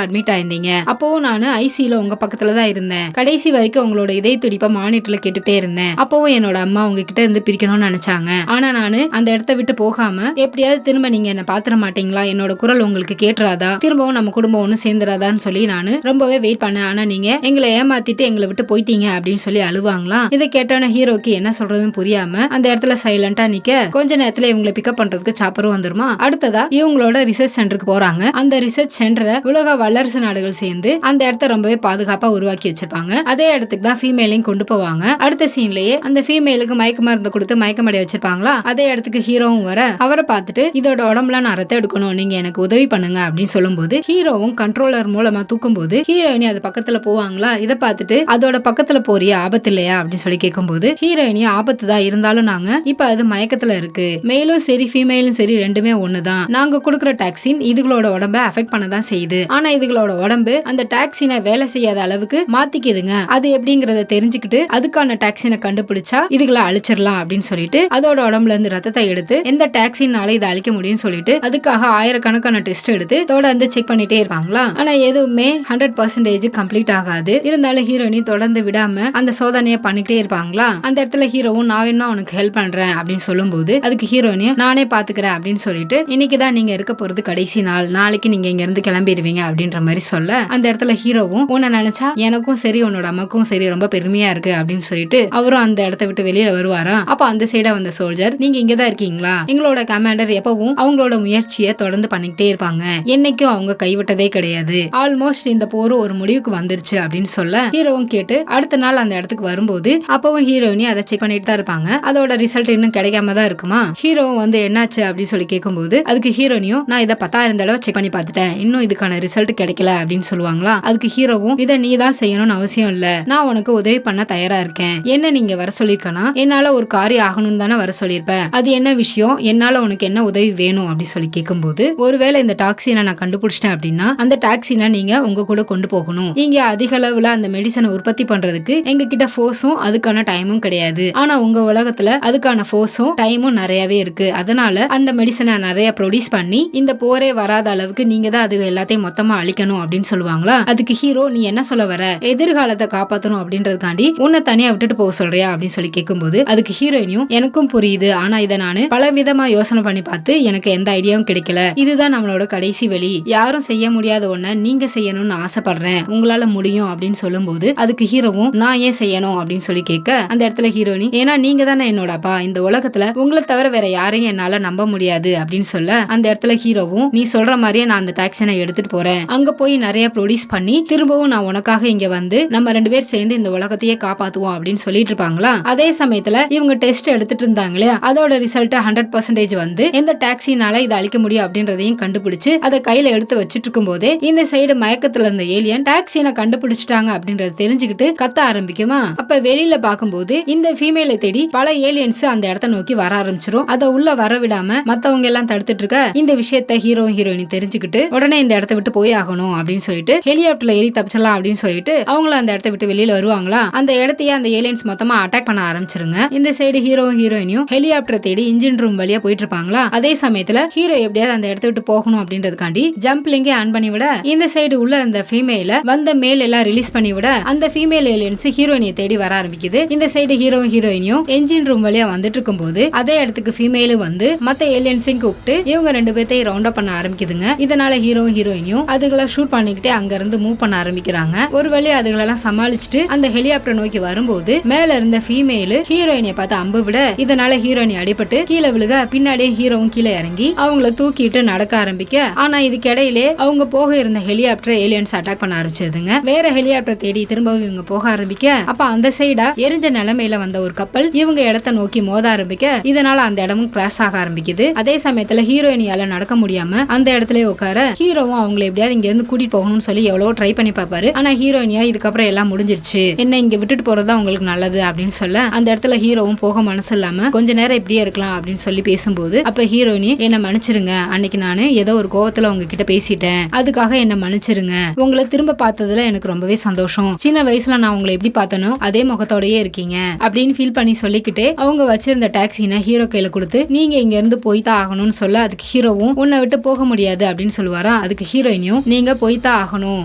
அட்மிட் ஆயிருந்தீங்க. அப்பவும் நான் ஐசியூல உங்க பக்கத்துல தான் இருந்தேன். கடைசி வரைக்கும் உங்களோட இதய துடிப்பை மானிட்டர்ல கேட்டுட்டே இருந்தேன். அப்பவும் என்னோட அம்மா உங்ககிட்ட இருந்து பிரிக்கணும்னு நினைச்சாங்க. ஆனா நானு அந்த இடத்த விட்டு போகாம எப்படியாவது திரும்ப நீங்க என்ன பாத்துற மாட்டீங்களா, என்னோட குரல் உங்களுக்கு கேட்டுறாதா, திரும்பவும் நம்ம குடும்பம் ஒண்ணு சேர்ந்துராதான்னு சொல்லி நானு ரொம்பவே வெயிட் பண்ணேன். ஆனா நீங்க எங்களை ஏமாத்திட்டு எங்களை விட்டு போயிட்டீங்க அப்படின்னு சொல்லி அழுவாங்களாம். இதை கேட்டான ஹீரோக்கு என்ன சொல்றதுன்னு புரியாம அந்த இடத்துல சைலண்டா நிக்க கொஞ்ச நேரத்துல இவங்களை பிக்கப் பண்றதுக்கு சாப்பரும் வந்துருமா. அடுத்ததா இவங்களோட ரிசர்ச் சென்டருக்கு போறாங்க. அந்த ரிசர்ச் சென்டரை உலக வல்லரசு நாடுகள் சேர்ந்து அந்த இடத்த ரொம்பவே பாதுகாப்பா உருவாக்கி வச்சிருப்பாங்க. அதே இடத்துக்கு தான் ஃபீமேலையும் கொண்டு போவாங்க. அடுத்த சீன்லயே அந்த ஃபீமேலுக்கு மயக்க மருந்து கொடுத்து மயக்கமடைய வச்சிருப்பாங்களா. அதே இடத்துக்கு ஹீரோவும் வர அவரை பார்த்துட்டு இதோட உடம்புல நான் ரத்தம் எடுக்கணும், நீங்க எனக்கு உதவி பண்ணுங்க அப்படின்னு சொல்லும்போது ஹீரோவும் கண்ட்ரோலர் மூலமா தூக்கும் போது ஹீரோயினி அது பக்கத்துல போவாங்களா. இதை பார்த்துட்டு அதோட பக்கத்துல போறிய ஆபத்து இல்லையா அப்படின்னு சொல்லி கேட்கும்போது ஹீரோயினி ஆபத்து தான், இருந்தாலும் நாங்க இப்ப அது மயக்கத்துல இருக்கு, மேலும் சரி ஃபீமேலும் சரி ரெண்டுமே ஒண்ணுதான், நாங்க கொடுக்குற டாக்ஸின் இதுகளோட உடம்ப அஃபெக்ட் பண்ணதான் செய்யுது, ஆனா இதுகளோட உடம்பு அந்த டாக்ஸினை வேலை செய்யாத அளவுக்கு மாத்திக்குதுங்க, அது எப்படிங்கறத தெரிஞ்சுக்கிட்டு அதுக்கான டாக்ஸினை கண்டுபிடிச்சா இதுகளை அழிச்சிடலாம் அப்படின்னு சொல்லிட்டு அதோட உடம்புல இருந்து ரத்தத்தை எடுத்து எந்த டாக்ஸினால இதை அழிக்க முடியும்னு சொல்லிட்டு அதுக்காக ஆயிரக்கணக்கான டெஸ்ட் எடுத்து தொடர்ந்து செக் பண்ணிட்டே இருப்பாங்களா. ஆனா எதுவுமே 100% கம்ப்ளீட் ஆகாது. இருந்தாலும் ஹீரோயினி தொடர்ந்து விடாம அந்த சோதனையை பண்ணிட்டே இருப்பாங்களா. அந்த இடத்துல ஹீரோவும் நான் வேணுமா உனக்கு ஹெல்ப் பண்றேன் அப்படின்னு சொல்லும்போது அதுக்கு ஹீரோயினியும் நானே பாத்துக்கிறேன் அப்படின்னு சொல்லிட்டு இன்னைக்குதான் நீங்க இருக்க போறது கடைசி நாள், நாளைக்கு நீங்க இங்க இருந்து கிளம்பிடுவீங்க அப்படின்ற மாதிரி சொல்ல அந்த இடத்துல ஹீரோவும் உன்னை நினைச்சா எனக்கும் சரி உன்னோட அம்மாக்கும் சரி ரொம்ப பெருமையா இருக்கு அப்படின்னு சொல்லிட்டு அவரும் அந்த இடத்த விட்டு வெளியில வருவாரா. அப்ப அந்த சைடா வந்த சோல்ஜர் நீங்க இங்கதான் இருக்கீங்களா, எங்களோட கமாண்டர் எப்பவும் அவங்களோட முயற்சியை தொடர்ந்து பண்ணிக்கிட்டே இருப்பாங்க, என்னைக்கும் அவங்க கைவிட்டதே கிடையாது, ஆல்மோஸ்ட் இந்த போர் ஒரு முடிவுக்கு வந்துருச்சு அப்படின்னு சொல்ல ஹீரோவும் கேட்டு அடுத்த நாள் அந்த இடத்துக்கு வரும்போது அப்பவும் ஹீரோயினி அதை செக் பண்ணிட்டு தான் இருப்பாங்க. அதோட ரிசல்ட் இன்னும் கிடைக்காம தான் இருக்குமா. ஹீரோவும் வந்து என்னாச்சு அப்படின்னு சொல்லி கேட்கும்போது அதுக்கு ஹீரோனியும் நான் இதை 10,000 தடவை செக் பண்ணி பார்த்துட்டேன், இன்னும் இதுக்கான ரிசல்ட் கிடைக்கல அப்படின்னு சொல்லுவாங்களா. அதுக்கு ஹீரோவும் இதை நீ தான் செய்யணும்னு அவசியம் இல்ல, நான் உனக்கு உதவி பண்ண தயாரா இருக்கேன், என்ன நீங்க வர சொல்லிருக்கனா என்னால ஒரு காரியம் ஆகணும்னு தானே வர சொல்லிருப்பேன், அது என்ன விஷயம், என்னால உனக்கு என்ன உதவி வேணும் அப்படின்னு சொல்லி கேட்கும்போது ஒருவேளை இந்த டாக்ஸினை நான் கண்டுபிடிச்சிட்டேன் அப்படின்னா அந்த டாக்ஸினை நீங்க உங்க கூட கொண்டு போகணும், இங்க அதிக அளவுல அந்த மெடிசனை உற்பத்தி பண்றதுக்கு எங்க கிட்ட ஃபோர்ஸும் அதுக்கான டைமும் கிடையாது, ஆனா உங்க உலகத்துல அதுக்கான ஃபோர்ஸும் டைமும் நிறையவே இருக்கு, அதனால அந்த மெடிசனை நிறைய ப்ரொடியூஸ் பண்ணி இந்த போரே வராத அளவுக்கு நீங்க தான் அது எல்லாத்தையும் மொத்தமா அழிக்கணும் அப்படின்னு சொல்லுவாங்களா. அதுக்கு ஹீரோ நீ என்ன சொல்ல வர, எதிர்காலத்தை காப்பாற்றணும் அப்படின்றதுக்காண்டி உன்னை தனியா விட்டுட்டு போக சொல்றியா அப்படின்னு சொல்லி கேட்கும்போது அதுக்கு ஹீரோயினியும் எனக்கும் புரியுது, ஆனா இதை நான் பல விதமா யோசனை பண்ணி பார்த்து எனக்கு எந்த ஐடியாவும் கிடைக்கல, இதுதான் நம்மளோட கடைசி வழி, யாரும் செய்ய முடியாத ஒன்ன நீங்க செய்யணும்னு ஆசைப்படுறேன், உங்களால முடியும் அப்படின்னு சொல்லும்போது அதுக்கு ஹீரோவும் நான் ஏன் செய்யணும் அப்படின்னு சொல்லி கேட்க அந்த இடத்துல ஹீரோயினி ஏன்னா நீங்க தானே என்னோட அப்பா, இந்த உலகத்துல உங்களை தவிர வேற யாரையும் என்னால நம்ப முடியாது அப்படின்னு சொல்ல அந்த இடத்துல ஹீரோவும் நீ சொல்ற மாதிரியே நான் அந்த டாக்ஸினை எடுத்துட்டு போறேன், அங்க போய் நிறைய ப்ரொடியூஸ் பண்ணி திரும்பவும் நான் உனக்காக இங்க வந்து நம்ம 2 பேர் சேர்ந்து இந்த உலகத்தையே காப்பாத்துவோம் அப்படின்னு சொல்லிட்டு இருப்பாங்களா. அதே சமயத்துல இவங்க டெஸ்ட் எடுத்துட்டு இருந்தாங்களே அதோட ரிசல்ட் 100% வந்து எந்த டாக்ஸினால இதை அழிக்க முடியும் அப்படின்றதையும் கண்டுபிடிச்சு அதை கையில எடுத்து வச்சிட்டு இருக்கும் போதே இந்த சைடு மயக்கத்துல இருந்த ஏலியன் டாக்ஸினை கண்டுபிடிச்சிட்டாங்க அப்படின்றத தெரிஞ்சுக்கிட்டு கத்த ஆரம்பிக்குமா. அப்ப வெளியில பார்க்கும்போது இந்த ஃபீமேலை தேடி பல ஏலியன்ஸ் அந்த இடத்த நோக்கி வர ஆரம்பிச்சிரும். அதை உள்ள வர விடாம மத்தவங்க எல்லாம் தடுத்துட்டு இருக்க இந்த விஷயத்த ஹீரோ ஹீரோயினி தெரிஞ்சுக்கிட்டு உடனே இந்த இடத்த விட்டு போய் ஆகணும் அப்படின்னு சொல்லிட்டு ஹெலிகாப்டர்ல ஏறி தப்பிச்சலாம் அப்படின்னு சொல்லிட்டு அவங்கள அந்த இடத்த விட்டு வெளியில வருவாங்களா. அந்த இடத்தையே அந்த ஏலியன்ஸ் மொத்தமா அட்டாக் பண்ண ஆரம்பிச்சிருங்க. இந்த சைடு ஹீரோ ஹீரோயினியும் ஹெலிகாப்டர் தேடி இன்ஜின் ரூம் வழியா போயிட்டு இருப்பாங்களா. அதே சமயத்துல ஹீரோ எப்படியாவது அந்த இடத்த விட்டு போகணும் அப்படின்றதுக்காண்டி ஜம்ப் லிங்கே ஆன் பண்ணி விட இந்த சைடு உள்ள அந்த ஃபீமேல வந்த மேல் எல்லாம் ரிலீஸ் பண்ணி விட அந்த ஃபீமேல் ஏலியன்ஸ் ஹீரோயினியை தேடி வர ஆரம்பிக்குது. இந்த சைடு ஹீரோ ஹீரோயினியும் என்ஜின் ரூம் வழியா வந்துட்டு இருக்கும் போது அதே இடத்துக்கு ஃபீமேல் வந்து மத்த ஏலியன்ஸையும் கூப்பிட்டு இவங்க 2 பேர்த்தையும் ரவுண்ட் அப் பண்ண ஆரம்பிக்குதுங்க. இதனால ஹீரோ ஹீரோயினியும் அதுகளை ஷூட் பண்ணிக்கிட்டே அங்க இருந்து மூவ் பண்ண ஆரம்பிக்கிறாங்க. ஒரு வழி அதுகளெல்லாம் சமாளிச்சுட்டு அந்த ஹெலிகாப்டர் நோக்கி வரும்போது மேல இருந்த ஃபீமேல் ஹீரோயினியை பார்த்து அம்பு விட இதனால ஹீரோயினி அடிபட்டு கீழே விழுக பின்னாடியே ஹீரோவும் கீழே இறங்கி அவங்கள தூக்கிட்டு நடக்க ஆரம்பிக்க ஆனா இதுக்கு இடையிலே அவங்க போக இருந்த ஹெலிகாப்டர் ஏலியன்ஸ் அட்டாக் பண்ண ஆரம்பிச்சதுங்க. வேற ஹெலிகாப்டர் தேடி திரும்பவும் இவங்க போக ஆரம்பிக்க அப்ப அந்த சைடா எரிஞ்ச நிலைமையில வந்த ஒரு கப்பல் இவங்க இடத்த நோக்கி மோத ஆரம்பிக்க இதனால அந்த இடமும் கிராஷ் ஆக ஆரம்பிக்குது. அதே சமயத்துல ஹீரோயினியால நடக்க முடியாம அந்த இடத்துல உட்கார ஹீரோவும் அவங்களை எப்படியாவது இங்க இருந்து கூட்டிட்டு போகணும்னு சொல்லி எவ்வளவு ட்ரை பண்ணி பாப்பாரு. ஆனா ஹீரோயினியா இதுக்கப்புறம் எல்லாம் முடிஞ்சிருச்சு, என்ன இங்க விட்டுட்டு போறதா உங்களுக்கு நல்லது அப்படின்னு சொல்ல அந்த இடத்துல ஹீரோவும் போக மனசு இல்லாம கொஞ்ச நேரம் இப்படியே இருக்கலாம் அப்படின்னு சொல்லி பேசும்போது அப்ப ஹீரோயினி என்ன மன்னிச்சிருங்க, அன்னைக்கு நானு ஏதோ ஒரு கோவத்துல உங்ககிட்ட பேசிட்டேன், அதுக்காக என்ன மன்னிச்சிருங்க, உங்களை திரும்ப பார்த்ததுல எனக்கு ரொம்பவே சந்தோஷம், சின்ன வயசுல நான் உங்களை எப்படி பார்த்தனோ அதே முகத்தோடயே இருக்கீங்க அப்படின்னு ஃபீல் பண்ணி சொல்லிக்கிட்டே அவங்க வச்சிருந்த டாக்ஸினை ஹீரோ கையில கொடுத்து கொடுத்து நீங்க இங்க இருந்து போய்தான் ஆகணும்னு சொல்ல அதுக்கு ஹீரோவும் உன்னை விட்டு போக முடியாது அப்படின்னு சொல்லுவாரா. அதுக்கு ஹீரோயினியும் நீங்க போய்தான் ஆகணும்,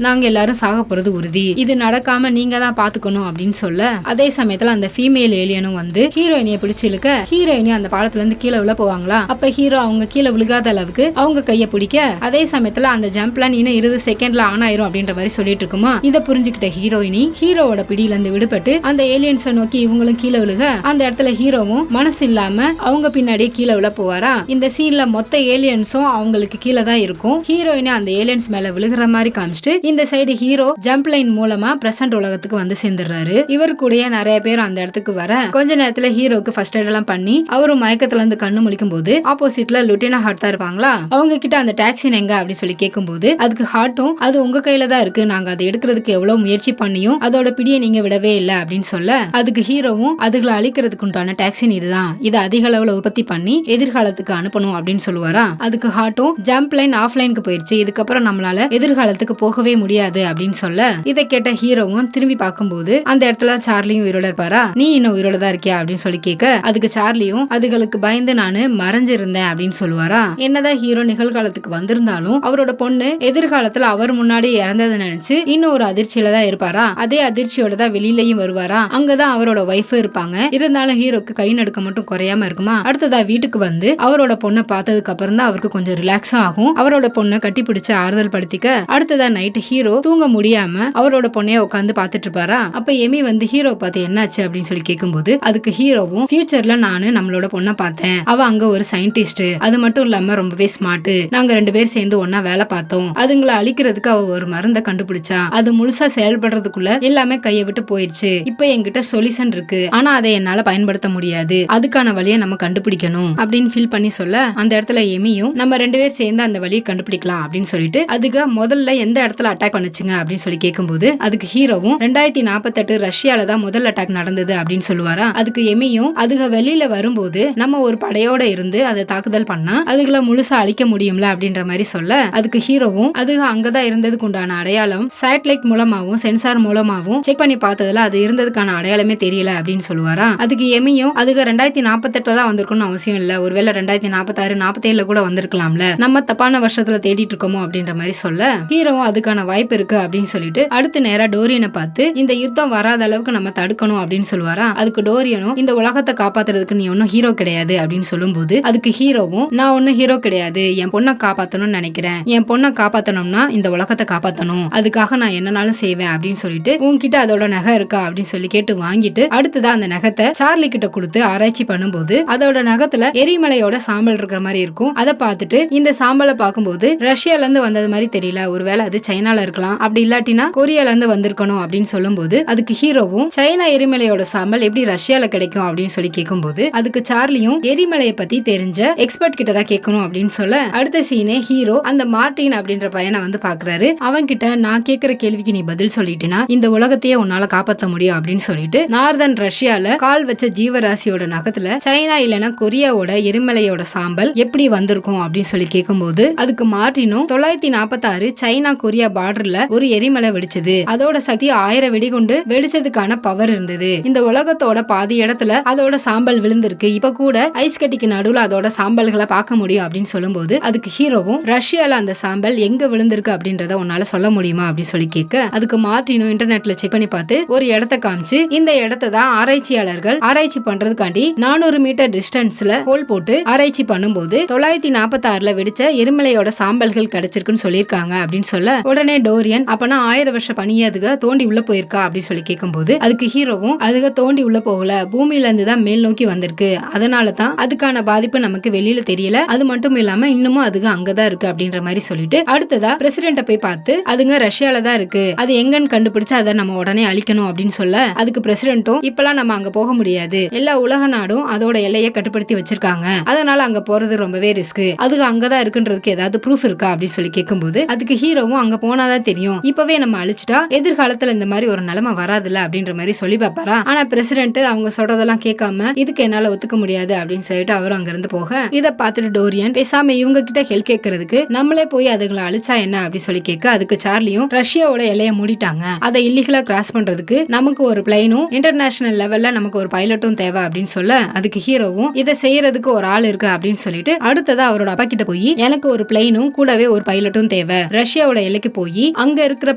நாங்க எல்லாரும் சாக போறது உறுதி, இது நடக்காம நீங்க தான் பாத்துக்கணும் அப்படின்னு சொல்ல அதே சமயத்துல அந்த ஃபீமேல் ஏலியனும் வந்து ஹீரோயினியை பிடிச்சு இழுக்க ஹீரோயினி அந்த பாலத்துல இருந்து கீழே விழ போவாங்களா. அப்ப ஹீரோ அவங்க கீழே விழுகாத அளவுக்கு அவங்க கையை பிடிக்க அதே சமயத்துல அந்த ஜம்ப் பிளான் இன்னும் 20 செகண்ட்ல ஆன் ஆயிரும் அப்படின்ற மாதிரி சொல்லிட்டு இருக்குமா. இதை புரிஞ்சுக்கிட்ட ஹீரோயினி ஹீரோவோட பிடியில இருந்து விடுபட்டு அந்த ஏலியன்ஸை நோக்கி இவங்களும் கீழே விழுக அந்த இடத்துல ஹீரோவும் மனசு இல்லாம அவங்க பின்னாடியே கீழே விழ போவாரா. இந்த சீன்ல மொத்த ஏலியன்ஸும் அவங்களுக்கு கீழே தான் இருக்கும். ஹீரோயினி அந்த ஏலியன்ஸ் மேல விழுகிற மாதிரி காமிச்சிட்டு இந்த சைடு ஹீரோ ஜம்ப் லைன் மூலமா பிரசன்ட் உலகத்துக்கு வந்து சேர்ந்துடுறாரு. இவர் கூட நிறைய பேர் அந்த இடத்துக்கு வர கொஞ்ச நேரத்துல ஹீரோக்கு ஃபர்ஸ்ட் எய்ட் எல்லாம் பண்ணி அவரும் மயக்கத்துல இருந்து கண்ணு முழிக்கும் போது ஆப்போசிட்ல லுட்டினா ஹார்ட் தான் இருப்பாங்களா. அவங்க கிட்ட அந்த டாக்ஸி எங்க அப்படின்னு சொல்லி கேட்கும் போது அதுக்கு ஹார்ட்டும் அது உங்க கையில தான் இருக்கு, நாங்க அதை எடுக்கிறதுக்கு எவ்வளவு முயற்சி பண்ணியும் அதோட பிடியை நீங்க விடவே இல்லை அப்படின்னு சொல்ல அதுக்கு ஹீரோவும் அதுகளை அழிக்கிறதுக்கு உண்டான டாக்ஸின் இதுதான், இதை அதிக அளவுல உற்பத்தி பண்ணி எதிர்காலத்துக்கு அனுப்பணும் அப்படின்னு சொல்லுவாரா. அதுக்கு ஹார்ட்டும் ஜம்ப் லைன் ஆஃப் லைனுக்கு போயிருச்சு, இதுக்கப்புறம் நம்மளால எதிர்காலத்துக்கு போகவே முடியாது அப்படின்னு சொல்ல இதை கேட்ட ஹீரோவும் திரும்பி பார்க்கும்போது அந்த இடத்துல சார்லியும் உயிரோட இருப்பாரா. நீ இன்னும் உயிரோட தான் இருக்கியா அப்படின்னு சொல்லி கேட்க அதுக்கு சார்லியும் அதுகளுக்கு பயந்து நானு மறைஞ்சிருந்தேன் அப்படின்னு சொல்லுவாரா. என்னதான் ஹீரோ நிகழ்காலத்துக்கு வந்திருந்தாலும் அவரோட பொண்ணு எதிர்காலத்துல அவர் முன்னாடி இறந்ததை நினைச்சு இன்னும் ஒரு அதிர்ச்சியில தான் இருப்பாரா. அதே அதிர்ச்சியோட தான் வெளியிலயும் வருவாரா. அங்கதான் அவரோட ஒய்ஃப் இருப்பாங்க. இருந்தாலும் ஹீரோக்கு கை நடுக்க மட்டும் குறையாம இருக்குமா. அடுத்ததா வீட்டுக்கு வந்து அவரோட பொண்ணை பார்த்ததுக்கு அப்புறம் தான் அவருக்கு கொஞ்சம் ரிலாக்ஸா ஆகும். அவரோட பொண்ணை கட்டி பிடிச்சு ஆறுதல் படுத்திக்க அடுத்ததா நைட்டு ஹீரோ தூங்க முடியாம அவரோட பொண்ணைய உட்காந்து பாத்துட்டு இருப்பாரா. அப்ப எமி வந்து ஹீரோ பார்த்து என்னாச்சு அப்படின்னு சொல்லி கேட்கும்போது அதுக்கு ஹீரோவும் ஃபியூச்சர்ல நானு நம்மளோட பொண்ணை பார்த்தேன், அவ அங்க ஒரு சயின்டிஸ்ட், அது மட்டும் இல்லாம ரொம்பவே ஸ்மார்ட், நாங்க 2 பேர் சேர்ந்து ஒன்னா வேலை பார்த்தோம், அதுங்களை அழிக்கிறதுக்கு அவ ஒரு மருந்தை கண்டுபிடிச்சா, அது முழுசா செயல்படுறதுக்குள்ள எல்லாமே கையை விட்டு போயிருச்சு, இப்ப என்கிட்ட சொல்யூஷன் இருக்கு, ஆனா அதை என்னால பயன்படுத்த முடியாது, அதுக்கான வழியை நம்ம கண்டுபிடிக்கணும் அப்படின்னு ஃபீல் பண்ணி சொல்ல அந்த இடத்துல எமியும் நம்ம 2 பேர் சேர்ந்து அந்த வழியை கண்டுபிடிக்கலாம் அப்படின்னு சொல்லிட்டு அதுக்கு முதல்ல எந்த இடத்துல அட்டாக் பண்ணுச்சுங்க அப்படின்னு சொல்லி கேட்கும்போது அதுக்கு ஹீரோவும் 2048 ரஷ்யால தான் முதல் அட்டாக் நடந்தது அப்படின்னு சொல்லுவாரா. அதுக்கு எமியும் அதுக வெளியில வரும்போது நம்ம ஒரு படையோட இருந்து அதை தாக்குதல் பண்ணா அதுகளை முழுசா அழிக்க முடியும்ல அப்படின்ற மாதிரி சொல்ல அதுக்கு ஹீரோவும் அதுக அங்கதான் இருந்ததுக்கு உண்டான அடையாளம் சேட்டலைட் மூலமாவும் சென்சார் மூலமாவும் செக் பண்ணி பார்த்ததுல அது இருந்ததுக்கான அடையாளமே தெரியல அப்படின்னு சொல்லுவாரா. அதுக்கு எமியும் அதுக்கு 2048 தான் வந்திருக்கணும்னு அவசியம் இல்ல, ஒருவேளை 2046 47 கூட வந்திருக்கலாம்ல, நம்ம தப்பான வருஷத்துல தேடிட்டு இருக்கோமோ அப்படின்ற மாதிரி சொல்ல ஹீரோவும் அதுக்கான வாய்ப்பு இருக்கு அப்படின்னு சொல்லிட்டு அடுத்து நேரா டோரியனை பார்த்து இந்த யுத்தம் வராத அளவுக்கு நம்ம தடுக்கணும் அப்படின்னு சொல்லுவாரா. அதுக்கு டோரியனும் இந்த உலகத்தை காப்பாத்துறதுக்கு நீ ஒன்னும் ஹீரோ கிடையாது அப்படின்னு சொல்லும்போது அதுக்கு ஹீரோவும் நான் ஒன்னும் ஹீரோ கிடையாது, என் பொண்ணை காப்பாத்தணும்னு நினைக்கிறேன், என் பொண்ணை காப்பாத்தணும்னா இந்த உலகத்தை காப்பாத்தணும், அதுக்காக நான் என்னனாலும் செய்வேன் அப்படின்னு சொல்லிட்டு உன்கிட்ட அதோட நகை இருக்கா அப்படின்னு சொல்லி கேட்டு வாங்கிட்டு அடுத்ததான் அந்த நகத்தை சார்லி கிட்ட கொடுத்து ஆராய்ச்சி பண்ணும்போது அதோட நகத்துல எரிமலையோட சாம்பல் இருக்கிற மாதிரி இருக்கும். அதை பார்த்துட்டு இந்த சாம்பலை பார்க்கும்போது ரஷ்யால இருந்து வந்தது மாதிரி தெரியல, ஒருவேளை அது சைனால இருக்கலாம், அப்படி இல்லாட்டினா கொரியால இருந்து வந்திருக்கணும் அப்படின்னு சொல்லும்போது அதுக்கு ஹீரோவும் சைனா எரிமலையோட சாம்பல் எப்படி ரஷ்யால கிடைக்கும் அப்படின்னு சொல்லி கேட்கும்போது அதுக்கு சார்லியும் எரிமலையை பத்தி தெரிஞ்ச எக்ஸ்பர்ட் கிட்ட தான் கேட்கணும் அப்படின்னு சொல்ல அடுத்த சீனே ஹீரோ அந்த மார்டின் அப்படின்ற பையனை வந்து பாக்குறாரு. அவன் கிட்ட நான் கேட்கிற கேள்விக்கு நீ பதில் சொல்லிட்டேன்னா இந்த உலகத்தையே உன்னால காப்பாற்ற முடியும் அப்படின்னு சொல்லிட்டு நார்தன் ரஷ்யால கால் வச்ச ஜீவராசியோட நகத்துல சைனா இல்லைன்னா கொரியாவோட எரிமலையோட சாம்பல் எப்படி வந்திருக்கும் அப்படின்னு சொல்லி கேட்கும்போது அதுக்கு மார்டினும் 946 சைனா கொரியா பார்டர்ல ஒரு எரிமலை வெடிச்சது, அதோட சக்தி 1000 வெடிகுண்டு வெடிச்சதுக்கான பவர் இருந்தது, இந்த உலகத்தோட பாதி இடத்துல அதோட சாம்பல் விழுந்திருக்கு, இப்ப கூட ஐஸ் கட்டிக்கு நடுவுல அதோட சாம்பல்களை பார்க்க முடியும் அப்படின்னு சொல்லும்போது அதுக்கு ஹீரோவும் ரஷ்யால அந்த சாம்பல் எங்க விழுந்திருக்கு அப்படின்றத உன்னால சொல்ல முடியுமா அப்படின்னு சொல்லி கேட்க அதுக்கு மார்டினும் இன்டர்நெட்ல செக் பண்ணி பார்த்து ஒரு இடத்த காமிச்சு இந்த இடத்தை தான் ஆராய்ச்சியாளர்கள் ஆராய்ச்சி பண்றதுக்காண்டி 400 மீட்டர் டிஸ்டன்ஸ்ல ஹோல் போட்டு ஆராய்ச்சி பண்ணும்போது 946ல வெடிச்ச எரிமலையோட சாம்பல்கள் கிடைச்சிருக்குன்னு சொல்லியிருக்காங்க அப்படின்னு சொல்ல உடனே டோரியன் அப்பனா 1000 வருஷம் பணியை அதுக தோண்டி உள்ள போயிருக்கா அப்படின்னு சொல்லி கேட்கும்போது அதுக்கு ஹீரோவும் அதுக தோண்டி உள்ள போகல, பூமியில இருந்து தான் மேல் நோக்கி வந்திருக்கு, அதனால தான் அதுக்கான பாதிப்பு நமக்கு வெளியில தெரியல, அது மட்டும் இல்லாம இன்னமும் அதுங்க அங்கதான் இருக்கு அப்படின்ற மாதிரி சொல்லிட்டு அடுத்ததா பிரசிடென்ட போய் பார்த்து அதுங்க ரஷ்யால தான் இருக்கு, அது எங்கன்னு கண்டுபிடிச்சு அதை நம்ம உடனே அழிக்கணும் அப்படின்னு சொல்ல அதுக்கு பிரசிடென்ட்டும் இப்பெல்லாம் நம்ம அங்க போக முடியாது, எல்லா உலக நாடும் அதோட எல்லையை கட்டுப்படுத்தி வச்சிருக்காங்க, அதனால அங்க போறது ரொம்பவே ரிஸ்க், அதுக்கு அங்கதான் இருக்குன்றதுக்கு ஏதாவது ப்ரூஃப் இருக்கா அப்படின்னு சொல்லி கேட்கும்போது அதுக்கு ஹீரோவும் அங்க போனாதான் தெரியும், இப்பவே நம்ம அழிச்சிட்டா எதிர்காலத்துல இந்த மாதிரி ஒரு நிலைமை வராதுல்ல அப்படின்ற மாதிரி சொல்லி பாப்பாரா. ஆனா பிரசிடென்ட் அவங்க சொல்றதெல்லாம் கேட்காம இதுக்கு என்னால ஒத்துக்க முடியாது அப்படின்னு சொல்லிட்டு அவரும் அங்க இருந்து போக இதை பார்த்துட்டு டோரியன் பேசாம இவங்க கிட்ட ஹெல்ப் கேட்கறதுக்கு நம்மளே போய் அதுங்களை அழிச்சா என்ன அப்படி சொல்லி கேட்க அதுக்கு சார்லியும் ரஷ்யாவோட எல்லையை மூடிட்டாங்க, அதை இல்லீகலா கிராஸ் பண்றதுக்கு நமக்கு ஒரு பிளைனும் இன்டர்நேஷனல் லெவல்ல நமக்கு ஒரு பைலட்டும் தேவை அப்படின்னு சொல்ல அதுக்கு ஹீரோவும் இத இதை செய்யறதுக்கு ஒரு ஆள் இருக்கு அப்படின்னு சொல்லிட்டு அடுத்ததா அவரோட அப்பா கிட்ட போய் எனக்கு ஒரு பிளைனும் கூடவே ஒரு பைலட்டும் தேவை, ரஷ்யாவோட எல்லைக்கு போய் அங்க இருக்கிற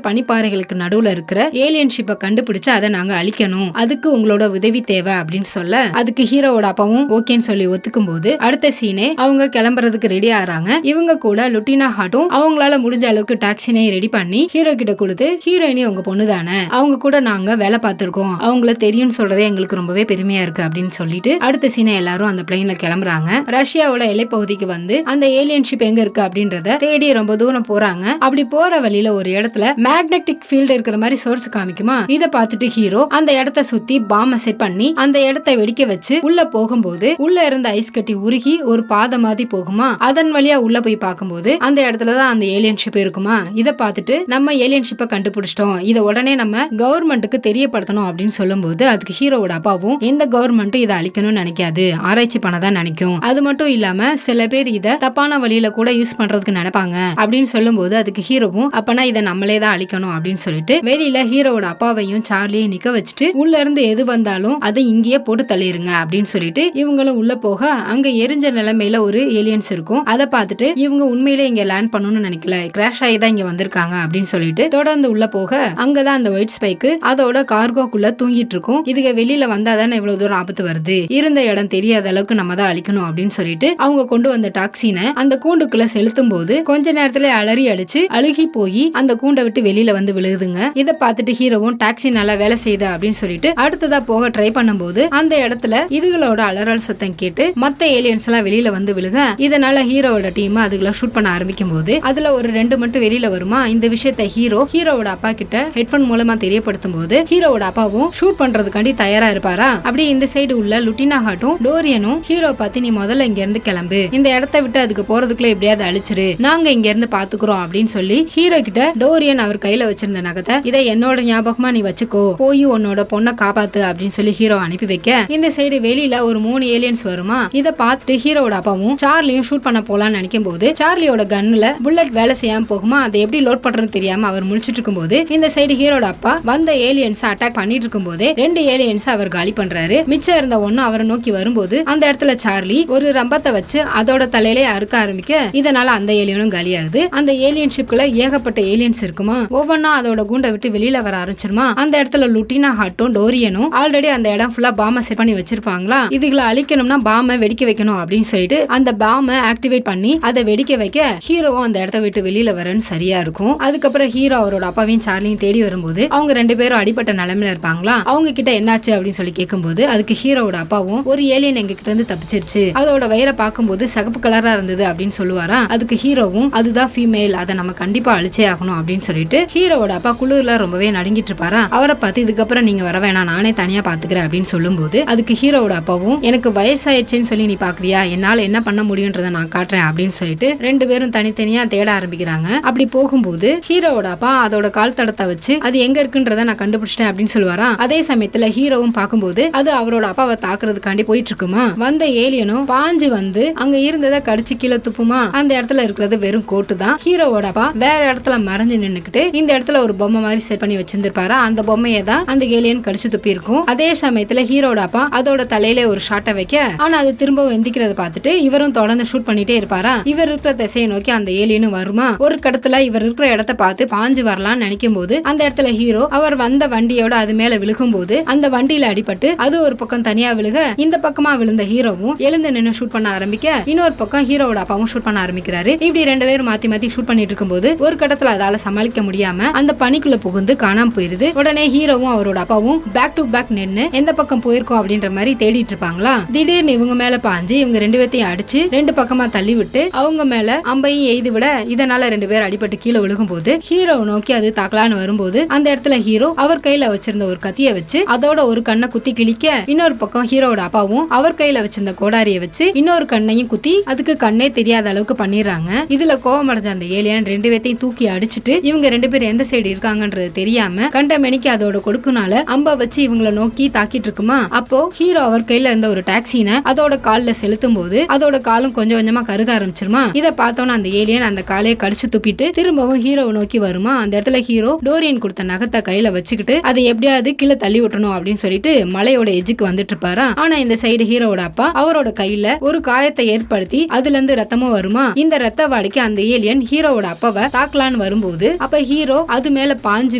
பனிப்பாறைகளுக்கு நடுவுல இருக்கிற ஏலியன் ஷிப்பை கண்டுபிடிச்சு அதை நாங்க அழிக்கணும், அதுக்கு உங்களோட உதவி தேவை அப்படின்னு சொல்ல அதுக்கு ஹீரோவோட அப்பாவும் ஓகேன்னு சொல்லி ஒத்துக்கும் போது அடுத்த சீனே அவங்க கிளம்புறதுக்கு ரெடி ஆறாங்க. இவங்க கூட லுட்டினா ஹாட்டும் அவங்களால முடிஞ்ச அளவுக்கு டாக்ஸினை ரெடி பண்ணி ஹீரோ கிட்ட கொடுத்து, ஹீரோயினி உங்க பொண்ணு தானே, அவங்க கூட நாங்க வேலை பார்த்திருக்கோம், அவங்கள தெரியும் சொல்றதே எங்களுக்கு ரொம்பவே பெருமையா இருக்கு அப்படின்னு சொல்லிட்டு அடுத்த சீனை எல்லாரும் அந்த பிளைன்ல கிளம்புறாங்க. ரஷ்யாவோட எல்லைப்பகுதிக்கு வந்து அந்த ஏலியன் ஷிப் எங்க இருக்கு அப்படின்றத தேடி ரொம்ப தூரம் போறாங்க. அப்படி போற வழியில ஒரு இடத்துல மேக்னெட்டிக் ஃபீல்ட் இருக்கிற மாதிரி சோர்ஸ் காமிக்குமா, இத பார்த்துட்டு ஹீரோ அந்த இடத்த சுத்தி பாம்ப செட் பண்ணி அந்த இடத்தை வெடிக்க வச்சு உள்ள போகும்போது உள்ள இருந்த ஐஸ் கட்டி உருகி ஒரு பாதை மாதிரி போகுமா, அதன் வழியா உள்ள போய் பார்க்கும்போது அந்த இடத்துலதான் அந்த ஏலியன் ஷிப் இருக்குமா. இத பார்த்துட்டு நம்ம ஏலியன் ஷிப்பை கண்டுபிடிச்சிட்டோம், இத உடனே நம்ம கவர்மெண்ட்டுக்கு தெரியப்படுத்தணும் அப்படின்னு சொல்லும்போது அதுக்கு ஹீரோவோட அப்பாவும் எந்த கவர்மெண்ட்டும் இதை அழிக்கணும்னு நினைக்காது, ஆராய்ச்சி பண்ணதான் நினைக்கும், அது மட்டும் இல்லாம சில பேர் இத தப்பான வழியில கூட யூஸ் பண்றதுக்கு நினைப்பாங்க அப்படின்னு சொல்லும்போது அதுக்கு ஹீரோவும் அப்பனா இதை நம்மளே தான் அழிக்கணும் அப்படின்னு சொல்லிட்டு வெளியில ஹீரோவோட அப்பாவையும் சார்லியும் நிக்க வச்சுட்டு உள்ள இருந்து எது வந்தாலும் அதை இங்கேயே போட்டு தள்ளிருங்க அப்படின்னு சொல்லிட்டு இவங்களும் உள்ள போக அங்க எரிஞ்ச நிலைமையில ஒரு ஏலியன்ஸ் இருக்கும். அதை பார்த்துட்டு இவங்க உண்மையிலே இங்க லேண்ட் பண்ணணும்னு நினைக்கல, கிராஷ் ஆகி தான் இங்க வந்திருக்காங்க அப்படின்னு சொல்லிட்டு தொடர்ந்து உள்ள போக அங்கதான் அந்த ஒயிட் ஸ்பைக்கு அதோட கார்கோக்குள்ள தூங்கிட்டு இருக்கும். இதுக்கு வெளியில வந்தாதானே இவ்வளவு தூரம் ஆபத்து வருது, இருந்த இடம் தெரியாத அளவுக்கு நம்ம தான் அழிக்கணும் அப்படின்னு சொல்லிட்டு அவங்க கொண்டு வந்த டாக்ஸினை அந்த கூண்டுக்குள்ள செலுத்தும் போது கொஞ்ச நேரத்துல அலறி அடிச்சு அழுகி போய் அந்த கூண்டை விட்டு வெளியில வந்து விழுகுதுங்க. இதை பார்த்துட்டு ஹீரோவும் டாக்ஸி நல்லா வேலை செய்யுது அப்படின்னு சொல்லிட்டு அடுத்ததா போக ட்ரை பண்ணும்போது அந்த இடத்துல இதுகளோட அலறல் சத்தம் கேட்டு மத்த ஏலியன்ஸ் எல்லாம் வெளியில வந்து விழுக இதனால ஹீரோவோட டீம் அதுகளை ஷூட் பண்ண ஆரம்பிக்கும் போது அதுல ஒரு 2 மட்டும் வெளியில வருமா. இந்த விஷயத்தை ஹீரோவோட அப்பா கிட்ட ஹெட்போன் மூலமா தெரியப்படுத்தும் போது ஹீரோவோட அப்பாவும் ஷூட் பண்றதுக்காண்டி தயாரா இருப்பாரா. அப்படி இந்த சைடு உள்ள லுட்டினா ஹாட்டும் டோரியனும் ஹீரோ பார்த்து நீ முதல்ல இங்க இருந்து கிளம்பு, இந்த இடத்தை விட்டு அதுக்கு போறதுக்குள்ள எப்படியாவது அழிச்சிரு, நாங்க இங்க இருந்து பாத்துக்கிறோம் அப்படின்னு சொல்லி ஹீரோ கிட்ட டோரியன் அவர் கையில வச்சிருந்த நகத்தை இதை என்னோட ஞாபகமா நீ வச்சுக்கோ, போய் உன்னோட பொண்ணை காப்பாத்து அப்படின்னு சொல்லி ஹீரோ அனுப்பி வைக்க இந்த சைடு வெளியில ஒரு 3 ஏலியன்ஸ் வருமா. இதை பார்த்துட்டு ஹீரோவோட அப்பாவும் சார்லியும் ஷூட் பண்ண போலான்னு நினைக்கும் போது சார்லியோட கன்னுல புல்லட் வேலை செய்யாம போகுமா. அதை எப்படி லோட் பண்றதுன்னு தெரியாம அவர் முழிச்சிட்டு இருக்கும் போது இந்த சைடு ஹீரோட அப்பா வந்த ஏலியன்ஸ் அட்டாக் பண்ணிட்டு இருக்கும் போதே 2 ஏலியன்ஸ் அவர் காலி பண்றாரு. மிச்சம் இருந்த ஒண்ணு அவரை நோக்கி வரும்போது அந்த இடத்துல சார்லி ஒரு ரம்பத்தை வச்சு அதோட தலையிலே அறுக்க ஆரம்பிக்க இதனால அந்த ஏலியனும் காலியாகுது. அந்த ஏலியன் ஷிப்ல ஏகப்பட்ட ஏலியன்ஸ் இருக்குமா, ஒவ்வொன்னா அதோட கூண்டை விட்டு வெளியில வர ஆரம்பிச்சிருமா. அந்த இடத்துல லுட்டினா ஹாட்டும் டோரியனும் ஆல்ரெடி அந்த இடம் ஃபுல்லா பாம்ப செட் பண்ணி வச்சிருப்பாங்களா, இதுகளை அழிக்கணும்னா பாம வெடிக்க வைக்கணும் அப்படின்னு சொல்லிட்டு அந்த பாம ஆக்டிவேட் பண்ணி அதை வெடிக்க வைக்க ஹீரோவும் அந்த இடத்த விட்டு வெளியில வரன்னு சரியா இருக்கும். அதுக்கப்புறம் ஹீரோ அவரோட அப்பாவையும் சார்லியும் தேடி வரும்போது அவங்க 2 பேரும் அடிப்பட்ட நிலைமையில இருப்பாங்களா. அவங்க கிட்ட என்னாச்சு அப்படின்னு சொல்லி கேட்கும்போது அதுக்கு ஹீரோவோட அப்பாவும் ஒரு ஏலியன் எங்க கிட்ட இருந்து தப்பிச்சிருச்சு, அதோட வயிறை பார்க்கும்போது சகப்பு கலரா இருந்தது அப்படின்னு சொல்லுவாரா. அதுக்கு ஹீரோவும் அதுதான் ஃபீமேல், அதை நம்ம கண்டிப்பா அழிச்சே ஆகணும் அப்படின்னு சொல்லிட்டு ஹீரோவோட அப்பா குளிர்ல ரொம்பவே நடுங்கிட்டு இருப்பாரா. அவரை பார்த்து இதுக்கப்புறம் நீங்க வர வேணாம், நானே தனியா பாத்துக்கிறேன் அப்படின்னு சொல்லும்போது அதுக்கு ஹீரோவோட அப்பாவும் எனக்கு வயசாயிடுச்சுன்னு சொல்லி நீ பாக்குறியா, என்னால என்ன பண்ண முடியும்ன்றத நான் காட்டுறேன் அப்படின்னு சொல்லிட்டு 2 பேரும் தனித்தனியா தேட ஆரம்பிக்கிறாங்க. அப்படி போகும்போது ஹீரோவோட அப்பா அதோட கால் தடத்தை வச்சு அது எங்க இருக்குன்றத நான் கண்டுபிடிச்சிட்டேன் அப்படின்னு சொல்லுவாரா. அதே சமயத்துல ஹீரோவும் பார்க்கும்போது அது அவரோட அப்பாவை தாக்குறதுக்காண்டி போயிட்டு இருக்குமா. வந்த ஏலியனும் பாஞ்சு வந்து அங்க இருந்ததை கடிச்சு கீழே துப்புமா. அந்த இடத்துல இருக்கிறது வெறும் கோட்டு தான். ஹீரோவோட அப்பா வேற இடத்துல மறைஞ்சு நின்னுக்கிட்டு இந்த இடத்துல ஒரு பொம்மை மாதிரி செட் பண்ணி வச்சிருந்திருப்பாரா. அந்த பொம்மையை தான் அந்த ஏலியன் கடிச்சு துப்பி இருக்கும். அதே சமயத்துல ஹீரோட அப்பா அதோட தலையில ஒரு ஷாட்டை வைக்க ஆனா அது திரும்பவும் எந்திக்கிறத பார்த்துட்டு இவரும் தொடர்ந்து ஷூட் பண்ணிட்டே இருப்பாரா. இவர் இருக்கிற திசையை நோக்கி அந்த ஏலியனும் வருமா. ஒரு கடத்துல இவர் இருக்கிற இடத்தை பார்த்து பாஞ்சு வரலாம்னு நினைக்கும் போது அந்த இடத்துல ஹீரோ அவர் வந்த வண்டியோட அது மேல விழுகும் போது அந்த வண்டியில அடிபட்டு அது ஒரு பக்கம் தனியா விழுக இந்த பக்கமா விழுந்த ஹீரோவும் எழுந்து நின்று ஷூட் பண்ண ஆரம்பிக்க இன்னொரு பக்கம் ஹீரோவோட அப்பாவும் ஷூட் பண்ண ஆரம்பிக்கிறாரு. இப்படி 2 பேரும் மாத்தி மாத்தி ஷூட் பண்ணிட்டு இருக்கும்போது ஒரு கடத்துல அதால சமாளிக்க முடியாம அந்த பனிக்குள்ள புகுந்து காணாம போயிருது. உடனே ஹீரோவும் அவரோட அப்பாவும் பேக் டு பேக் நின்னு எந்த பக்கம் போயிருக்கோம் அப்படின்ற மாதிரி தேடிட்டு இருப்பாங்களா. திடீர்னு இவங்க மேல பாஞ்சு இவங்க 2 பேத்தையும் அடிச்சு 2 பக்கமா தள்ளி விட்டு அவங்க மேல அம்பையும் எய்து விட இதனால 2 பேர் அடிபட்டு கீழே விழுகும் போது ஹீரோ நோக்கி அது தாக்கலான்னு வரும்போது அந்த இடத்துல ஹீரோ அவர் கையில வச்சிருந்த ஒரு கத்திய வச்சு அதோட ஒரு கண்ணை குத்தி கிழிக்க இன்னொரு பக்கம் ஹீரோவோட அப்பாவும் அவர் கையில வச்சிருந்த கோடாரிய வச்சு இன்னொரு கண்ணையும் குத்தி அதுக்கு கண்ணே தெரியாத அளவுக்கு பண்ணிடுறாங்க. இதுல கோவம் அடைஞ்ச அந்த ஏலியன் 2 பேத்தையும் தூக்கி அடிச்சுட்டு இவங்க 2 பேரும் எந்த சைடு இருக்காங்கன்றது தெரியாம கண்ட மெனிக்கு அதோட கொடுக்குனால அம்ப வச்சு இவங்களை நோக்கி தாக்கிட்டு இருக்குமா. அப்போ ஹீரோ அவர் கையில இருந்த ஒரு டாக்ஸினை அதோட கால்ல செலுத்தும் போது அதோட காலும் கொஞ்சம் கொஞ்சமா கருக ஆரம்பிச்சிருமா. இதை பார்த்தோன்னா அந்த ஏலியன் அந்த காலையை கடிச்சு துப்பிட்டு திரும்பவும் ஹீரோவை நோக்கி வருமா. அந்த இடத்துல ஹீரோ டோரியன் கொடுத்த நகத்தை கையில வச்சுக்கிட்டு அதை எப்படியாவது கீழே தள்ளி விட்டணும் அப்படின்னு சொல்லிட்டு மலையோட எஜ்ஜுக்கு வந்துட்டு இருப்பாரா. ஆனா இந்த சைடு ஹீரோவோட ஹீரோவோட அப்பா அவரோட கையில ஒரு காயத்தை ஏற்படுத்தி அதுல இருந்து ரத்தமும் வருமா. இந்த ரத்த வாடைக்கு அந்த ஏலியன் ஹீரோவோட அப்பாவை தாக்கலான்னு வரும்போது அப்ப ஹீரோ அது மேல பாஞ்சு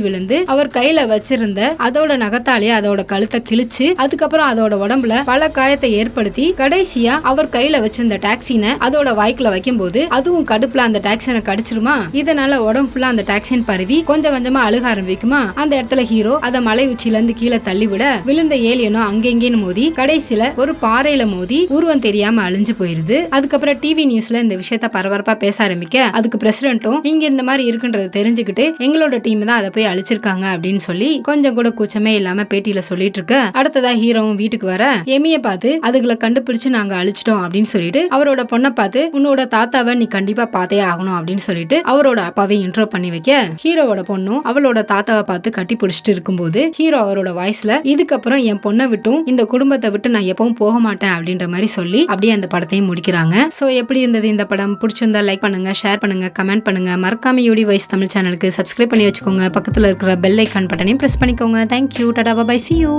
விழுந்து அவர் கையில வச்சிருந்த அதோட நகத்தாலேயே அதோட கழுத்தை கிழிச்சு அதுக்கப்புறம் அதோட உடம்புல பல காயத்தை ஏற்படுத்தி கடைசியா அவர் கையில வச்சிருந்த டாக்ஸினை அதோட வாய்க்குள்ள வைக்கும் போது அதுவும் கடுப்புல அந்த டாக்ஸினை கடிச்சிருமா. இதனால உடம்பு ஃபுல்லா அந்த டாக்ஸின் பரவி கொஞ்சம் கொஞ்சமா அழுக ஆரம்பிக்குமா. அந்த இடத்துல ஹீரோ அதை மலை உச்சில இருந்து கீழே தள்ளி விட விழுந்த ஏலியனும் அங்கெங்கேன்னு மோதி கடைசியில ஒரு பாறையில மோதி உருவம் தெரியாம அழிஞ்சு போயிருது. அதுக்கப்புறம் டிவி நியூஸ்ல இந்த விஷயத்த பரபரப்பா பேச ஆரம்பிக்க அதுக்கு பிரசிடென்ட்டும் இங்க இந்த மாதிரி இருக்குன்றது தெரிஞ்சுக்கிட்டு எங்களோட டீம் தான் அதை போய் அழிச்சிருக்காங்க அப்படின்னு சொல்லி கொஞ்சம் கூட கூச்சமே இல்லாம பேட்டியில சொல்லிட்டு இருக்க. அடுத்ததா ஹீரோவும் வீட்டுக்கு வர எமிய பார்த்து அதுகளை கண்டுபிடிச்சு நாங்க அழிச்சிட்டோம் அப்படின்னு சொல்லிட்டு அவரோட பொண்ணை பார்த்து உன்னோட தாத்தாவை நீ கண்டிப்பா பார்த்தே ஆகணும் அப்படின்னு சொல்லிட்டு அவரோட அப்பாவை இன்ட்ரோ பண்ணி வைக்க ஹீரோவோட பொண்ணும் அவளோட தாத்தாவை பார்த்து கட்டி பிடிச்சிட்டு இருக்கும்போது ஹீரோ அவரோட வாய்ஸ்ல இதுக்கப்புறம் என் பொண்ணை விட்டும் இந்த குடும்பத்தை விட்டு நான் எப்பவும் போக மாட்டேன் அப்படின்ற மாதிரி சொல்லி அப்படியே அந்த படத்தையும் முடிக்கிறாங்க. சோ எப்படி இருந்தது இந்த படம்? பிடிச்சிருந்தா லைக் பண்ணுங்க, ஷேர் பண்ணுங்க, கமெண்ட் பண்ணுங்க. மறக்காம யூடி வாய்ஸ் தமிழ் சேனலுக்கு சப்ஸ்கிரைப் பண்ணி வச்சுக்கோங்க. பக்கத்துல இருக்கிற பெல் ஐக்கான் பட்டனையும் பிரஸ் பண்ணிக்கோங்க. Thank you, tata, bye, see you.